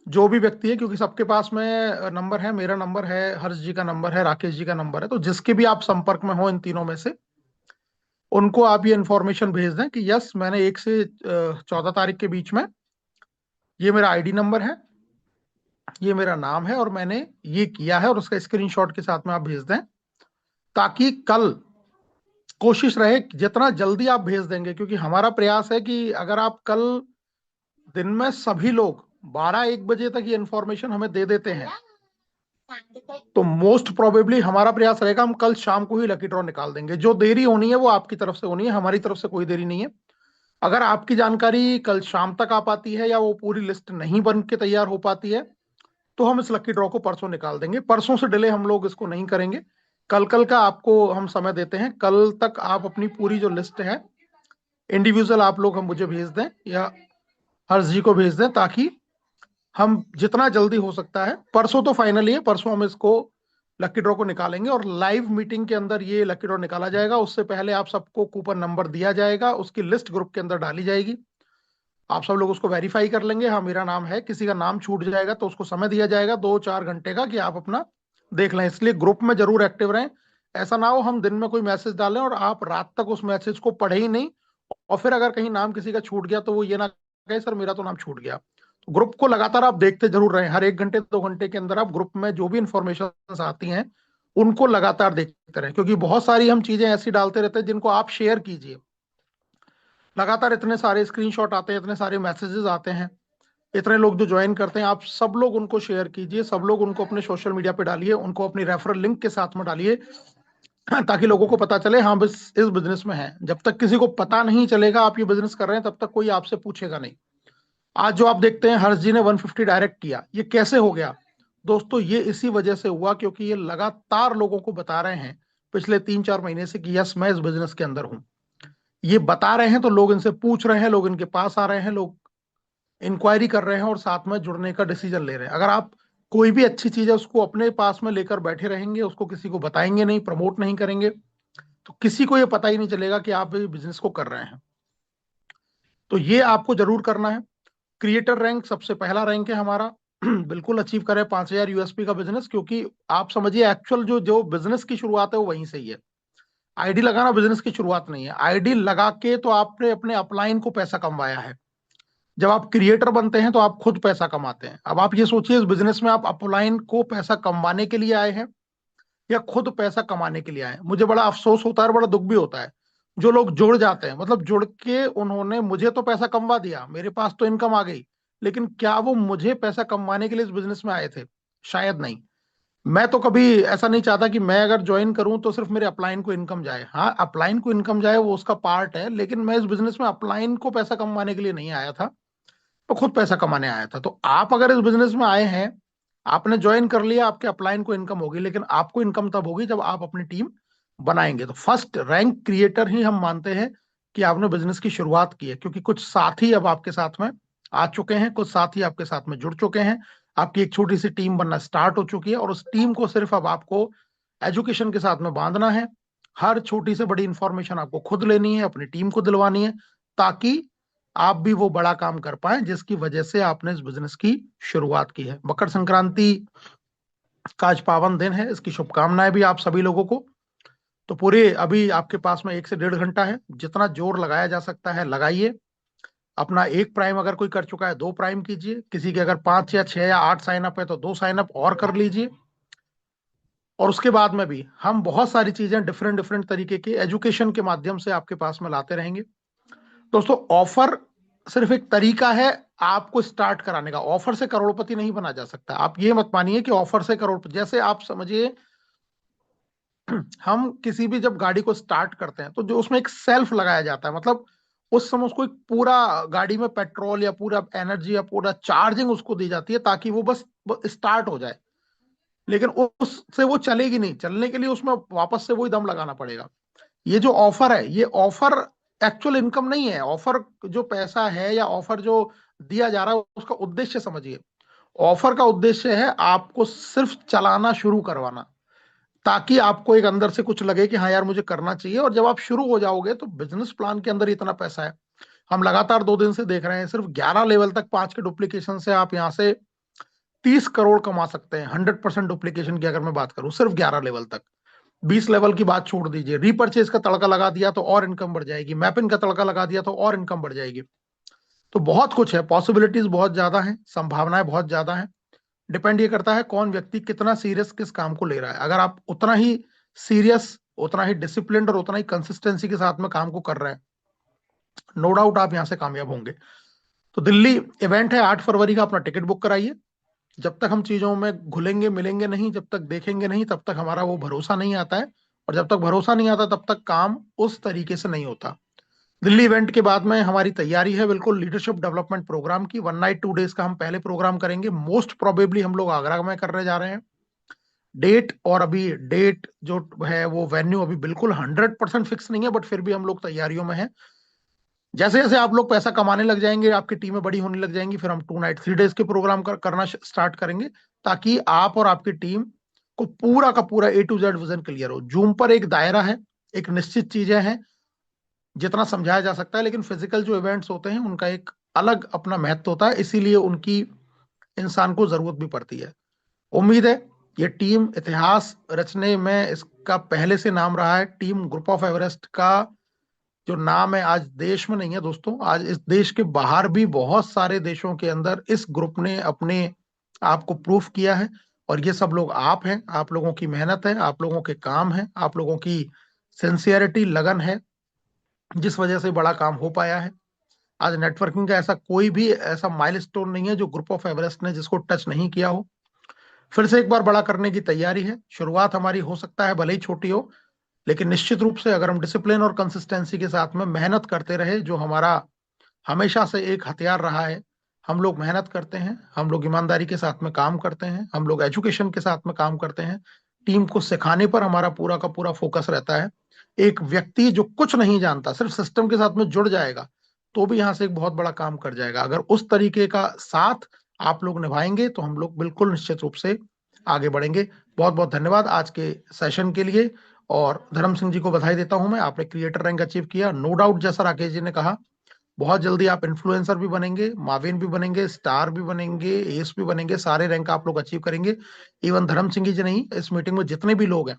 जो भी व्यक्ति है, क्योंकि सबके पास में नंबर है, मेरा नंबर है, हर्ष जी का नंबर है, राकेश जी का नंबर है, तो जिसके भी आप संपर्क में हो इन तीनों में से, उनको आप ये इन्फॉर्मेशन भेज दें कि यस, मैंने 1 से 14 तारीख के बीच में, ये मेरा आईडी नंबर है, ये मेरा नाम है और मैंने ये किया है, और उसका स्क्रीनशॉट के साथ में आप भेज दें, ताकि कल कोशिश रहे जितना जल्दी आप भेज देंगे। क्योंकि हमारा प्रयास है कि अगर आप कल दिन में सभी लोग 12-1 बजे तक ये इन्फॉर्मेशन हमें दे देते हैं, तो मोस्ट प्रोबेबली हमारा प्रयास रहेगा हम कल शाम को ही लकी ड्रॉ निकाल देंगे। जो देरी होनी है वो आपकी तरफ से होनी है, हमारी तरफ से कोई देरी नहीं है। अगर आपकी जानकारी कल शाम तक आ पाती है या वो पूरी लिस्ट नहीं बन के तैयार हो पाती है, तो हम इस लकी ड्रॉ को परसों निकाल देंगे। परसों से डिले हम लोग इसको नहीं करेंगे। कल का आपको हम समय देते हैं। कल तक आप अपनी पूरी जो लिस्ट है इंडिविजुअल आप लोग हम मुझे भेज दें या हर्ष जी को भेज दें, ताकि हम जितना जल्दी हो सकता है, परसों तो फाइनली है, परसों हम इसको लकी ड्रॉ को निकालेंगे और लाइव मीटिंग के अंदर ये लकी ड्रॉ निकाला जाएगा। उससे पहले आप सबको कूपन नंबर दिया जाएगा, उसकी लिस्ट ग्रुप के अंदर डाली जाएगी, आप सब लोग उसको वेरीफाई कर लेंगे। हाँ, मेरा नाम है, किसी का नाम छूट जाएगा तो उसको समय दिया जाएगा 2-4 घंटे का कि आप अपना देख लें। इसलिए ग्रुप में जरूर एक्टिव रहें। ऐसा ना हो हम दिन में कोई मैसेज डालें और आप रात तक उस मैसेज को पढ़े ही नहीं, और फिर अगर कहीं नाम किसी का छूट गया तो वो ये ना कहे सर मेरा तो नाम छूट गया। तो ग्रुप को लगातार आप देखते जरूर रहें। हर 1 घंटे 2 घंटे के अंदर आप ग्रुप में जो भी इंफॉर्मेशन आती हैं उनको लगातार देखते रहें, क्योंकि बहुत सारी हम चीजें ऐसी डालते रहते हैं जिनको आप शेयर कीजिए। लगातार इतने सारे स्क्रीनशॉट आते हैं, इतने सारे मैसेजेस आते हैं, इतने लोग जो ज्वाइन करते हैं, आप सब लोग उनको शेयर कीजिए, सब लोग उनको अपने सोशल मीडिया पे डालिए, उनको अपनी रेफरल लिंक के साथ में डालिए, ताकि लोगों को पता चले हाँ बस इस बिजनेस में है। जब तक किसी को पता नहीं चलेगा आप ये बिजनेस कर रहे हैं, तब तक कोई आपसे पूछेगा नहीं। आज जो आप देखते हैं हर्ष जी ने 150 डायरेक्ट किया, ये कैसे हो गया दोस्तों? ये इसी वजह से हुआ क्योंकि ये लगातार लोगों को बता रहे हैं पिछले 3-4 महीने से कि यस मैं इस बिजनेस के अंदर हूं। ये बता रहे हैं तो लोग इनसे पूछ रहे हैं, लोग इनके पास आ रहे हैं, लोग इंक्वायरी कर रहे हैं और साथ में जुड़ने का डिसीजन ले रहे हैं। अगर आप कोई भी अच्छी चीज है उसको अपने पास में लेकर बैठे रहेंगे, उसको किसी को बताएंगे नहीं, प्रमोट नहीं करेंगे, तो किसी को ये पता ही नहीं चलेगा कि आप इस बिजनेस को कर रहे हैं। तो ये आपको जरूर करना है। क्रिएटर रैंक सबसे पहला रैंक है हमारा। बिल्कुल अचीव करें 5,000 यूएसपी का बिजनेस, क्योंकि आप समझिए एक्चुअल जो जो बिजनेस की शुरुआत है वो वहीं से ही है। आईडी लगाना बिजनेस की शुरुआत नहीं है। आईडी लगा के तो आपने अपने अपलाइन को पैसा कमवाया है। जब आप क्रिएटर बनते हैं तो आप खुद पैसा कमाते हैं। अब आप ये सोचिए इस बिजनेस में आप अपलाइन को पैसा कमाने के लिए आए हैं या खुद पैसा कमाने के लिए आए हैं। मुझे बड़ा अफसोस होता है और बड़ा दुख भी होता है जो लोग जुड़ जाते हैं, मतलब जुड़ के उन्होंने मुझे तो पैसा कमवा दिया, मेरे पास तो इनकम आ गई, लेकिन क्या वो मुझे पैसा कमाने के लिए इस बिजनेस में आए थे? शायद नहीं। मैं तो कभी ऐसा नहीं चाहता कि मैं अगर ज्वाइन करूं तो सिर्फ मेरे अपलाइन को इनकम जाए। हाँ, अपलाइन को इनकम जाए वो उसका पार्ट है, लेकिन मैं इस बिजनेस में अपलाइन को पैसा कमाने के लिए नहीं आया था, तो खुद पैसा कमाने आया था। तो आप अगर इस बिजनेस में आए हैं, आपने ज्वाइन कर लिया, आपके अपलाइन को इनकम होगी, लेकिन आपको इनकम तब होगी जब आप अपनी टीम बनाएंगे। तो फर्स्ट रैंक क्रिएटर ही हम मानते हैं कि आपने बिजनेस की शुरुआत की है, क्योंकि कुछ साथी अब आपके साथ में आ चुके हैं, कुछ साथी आपके साथ में जुड़ चुके हैं, आपकी एक छोटी सी टीम बनना स्टार्ट हो चुकी है, और उस टीम को सिर्फ अब आपको एजुकेशन के साथ में बांधना है। हर छोटी से बड़ी इंफॉर्मेशन आपको खुद लेनी है, अपनी टीम को दिलवानी है, ताकि आप भी वो बड़ा काम कर पाए जिसकी वजह से आपने इस बिजनेस की शुरुआत की है। मकर संक्रांति का आज पावन दिन है, इसकी शुभकामनाएं भी आप सभी लोगों को। तो पूरे अभी आपके पास में 1 से 1.5 घंटा है, जितना जोर लगाया जा सकता है लगाइए। अपना 1 प्राइम अगर कोई कर चुका है 2 प्राइम कीजिए, किसी के अगर 5 या 6 या 8 साइन अप है तो 2 साइन अप और कर लीजिए। और उसके बाद में भी हम बहुत सारी चीजें डिफरेंट डिफरेंट तरीके के एजुकेशन के माध्यम से आपके पास में लाते रहेंगे। दोस्तों ऑफर सिर्फ एक तरीका है आपको स्टार्ट कराने का, ऑफर से करोड़पति नहीं बना जा सकता। आप ये मत मानिए कि ऑफर से करोड़पति, जैसे आप समझिए हम किसी भी जब गाड़ी को स्टार्ट करते हैं तो जो उसमें एक सेल्फ लगाया जाता है, मतलब उस समय उसको एक पूरा गाड़ी में पेट्रोल या पूरा एनर्जी या पूरा चार्जिंग उसको दी जाती है ताकि वो बस स्टार्ट हो जाए, लेकिन उससे वो चलेगी नहीं। चलने के लिए उसमें वापस से वही दम लगाना पड़ेगा। ये जो ऑफर है, ये ऑफर एक्चुअल इनकम नहीं है। ऑफर जो पैसा है या ऑफर जो दिया जा रहा है उसका उद्देश्य समझिए। ऑफर का उद्देश्य है आपको सिर्फ चलाना शुरू करवाना, ताकि आपको एक अंदर से कुछ लगे कि हाँ यार मुझे करना चाहिए। और जब आप शुरू हो जाओगे तो बिजनेस प्लान के अंदर इतना पैसा है। हम लगातार 2 दिन से देख रहे हैं, सिर्फ 11 लेवल तक 5 के डुप्लीकेशन से आप यहाँ से 30 करोड़ कमा सकते हैं। 100% डुप्लीकेशन की अगर मैं बात करूं, सिर्फ 11 लेवल तक। 20 लेवल की बात छोड़ दीजिए, रीपर्चेज का तड़का लगा दिया तो और इनकम बढ़ जाएगी, मैपिंग का तड़का लगा दिया तो और इनकम बढ़ जाएगी। तो बहुत कुछ है, पॉसिबिलिटीज बहुत ज्यादा है, संभावनाएं बहुत ज्यादा है। डिपेंड ये करता है कौन व्यक्ति कितना सीरियस किस काम को ले रहा है। अगर आप उतना ही सीरियस, उतना ही डिसिप्लिन और उतना ही कंसिस्टेंसी के साथ में काम को कर रहे हैं, नो डाउट आप यहां से कामयाब होंगे। तो दिल्ली इवेंट है 8 फरवरी का, अपना टिकट बुक कराइए। जब तक हम चीजों में घुलेंगे मिलेंगे नहीं, जब तक देखेंगे नहीं, तब तक हमारा वो भरोसा नहीं आता है, और जब तक भरोसा नहीं आता तब तक काम उस तरीके से नहीं होता। दिल्ली इवेंट के बाद में हमारी तैयारी है बिल्कुल लीडरशिप डेवलपमेंट प्रोग्राम की। 1 नाइट 2 डेज का हम पहले प्रोग्राम करेंगे। मोस्ट प्रोबेबली हम लोग आगरा में करने जा रहे हैं डेट, और अभी डेट जो है वो वेन्यू अभी बिल्कुल 100% फिक्स नहीं है, बट फिर भी हम लोग तैयारियों में हैं। जैसे जैसे आप लोग पैसा कमाने लग जाएंगे, आपकी टीमें बड़ी होने लग जाएंगी, फिर हम 2 नाइट 3 डेज के प्रोग्राम करना स्टार्ट करेंगे, ताकि आप और आपकी टीम को पूरा का पूरा A to Z vision clear हो। जूम पर एक दायरा है, एक निश्चित चीजें हैं, जितना समझाया जा सकता है, लेकिन फिजिकल जो इवेंट्स होते हैं उनका एक अलग अपना महत्व होता है, इसीलिए उनकी इंसान को जरूरत भी पड़ती है। उम्मीद है ये टीम इतिहास रचने में इसका पहले से नाम रहा है। टीम ग्रुप ऑफ एवरेस्ट का जो नाम है आज देश में नहीं है दोस्तों, आज इस देश के बाहर भी बहुत सारे देशों के अंदर इस ग्रुप ने अपने आप को प्रूफ किया है। और ये सब लोग आप हैं, आप लोगों की मेहनत है, आप लोगों के काम है, आप लोगों की सिंसियरिटी, लगन है, जिस वजह से बड़ा काम हो पाया है। आज नेटवर्किंग का ऐसा कोई भी ऐसा माइलस्टोन नहीं है जो ग्रुप ऑफ एवरेस्ट ने जिसको टच नहीं किया हो। फिर से एक बार बड़ा करने की तैयारी है। शुरुआत हमारी हो सकता है भले ही छोटी हो, लेकिन निश्चित रूप से अगर हम डिसिप्लिन और कंसिस्टेंसी के साथ में मेहनत करते रहे, जो हमारा हमेशा से एक हथियार रहा है, हम लोग मेहनत करते हैं, हम लोग ईमानदारी के साथ में काम करते हैं, हम लोग एजुकेशन के साथ में काम करते हैं, टीम को सिखाने पर हमारा पूरा का पूरा फोकस रहता है। एक व्यक्ति जो कुछ नहीं जानता सिर्फ सिस्टम के साथ में जुड़ जाएगा तो भी यहाँ से एक बहुत बड़ा काम कर जाएगा। अगर उस तरीके का साथ आप लोग निभाएंगे तो हम लोग बिल्कुल निश्चित रूप से आगे बढ़ेंगे। बहुत बहुत धन्यवाद आज के सेशन के लिए, और धर्म सिंह जी को बधाई देता हूं मैं, आपने क्रिएटर रैंक अचीव किया। नो डाउट, जैसा राकेश जी ने कहा, बहुत जल्दी आप इन्फ्लुएंसर भी बनेंगे, माविन भी बनेंगे, स्टार भी बनेंगे, एस भी बनेंगे, सारे रैंक आप लोग अचीव करेंगे। इवन धर्म सिंह जी नहीं, इस मीटिंग में जितने भी लोग हैं,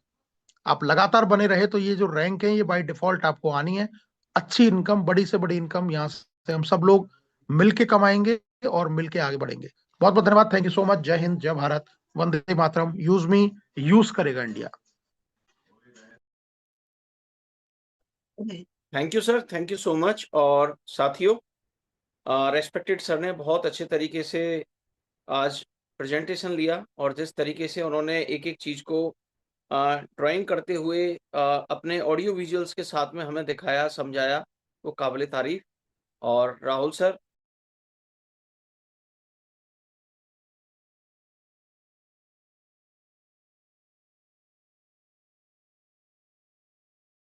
आप लगातार बने रहे तो ये जो रैंक है ये बाय डिफॉल्ट आपको आनी है। अच्छी इनकम, बड़ी से बड़ी इनकम यहाँ से हम सब लोग मिलके कमाएंगे और मिलके आगे बढ़ेंगे। बहुत बहुत धन्यवाद। Thank you so much. जय हिंद, जय Bharat, Vande Mataram. Use me, use करेगा India. Thank you sir, thank you so much. और साथियों, रेस्पेक्टेड सर ने बहुत अच्छे तरीके से आज प्रेजेंटेशन लिया, और जिस तरीके से उन्होंने एक एक चीज को ड्राइंग करते हुए अपने ऑडियो विजुअल्स के साथ में हमें दिखाया, समझाया, वो काबिल तारीफ। और राहुल सर,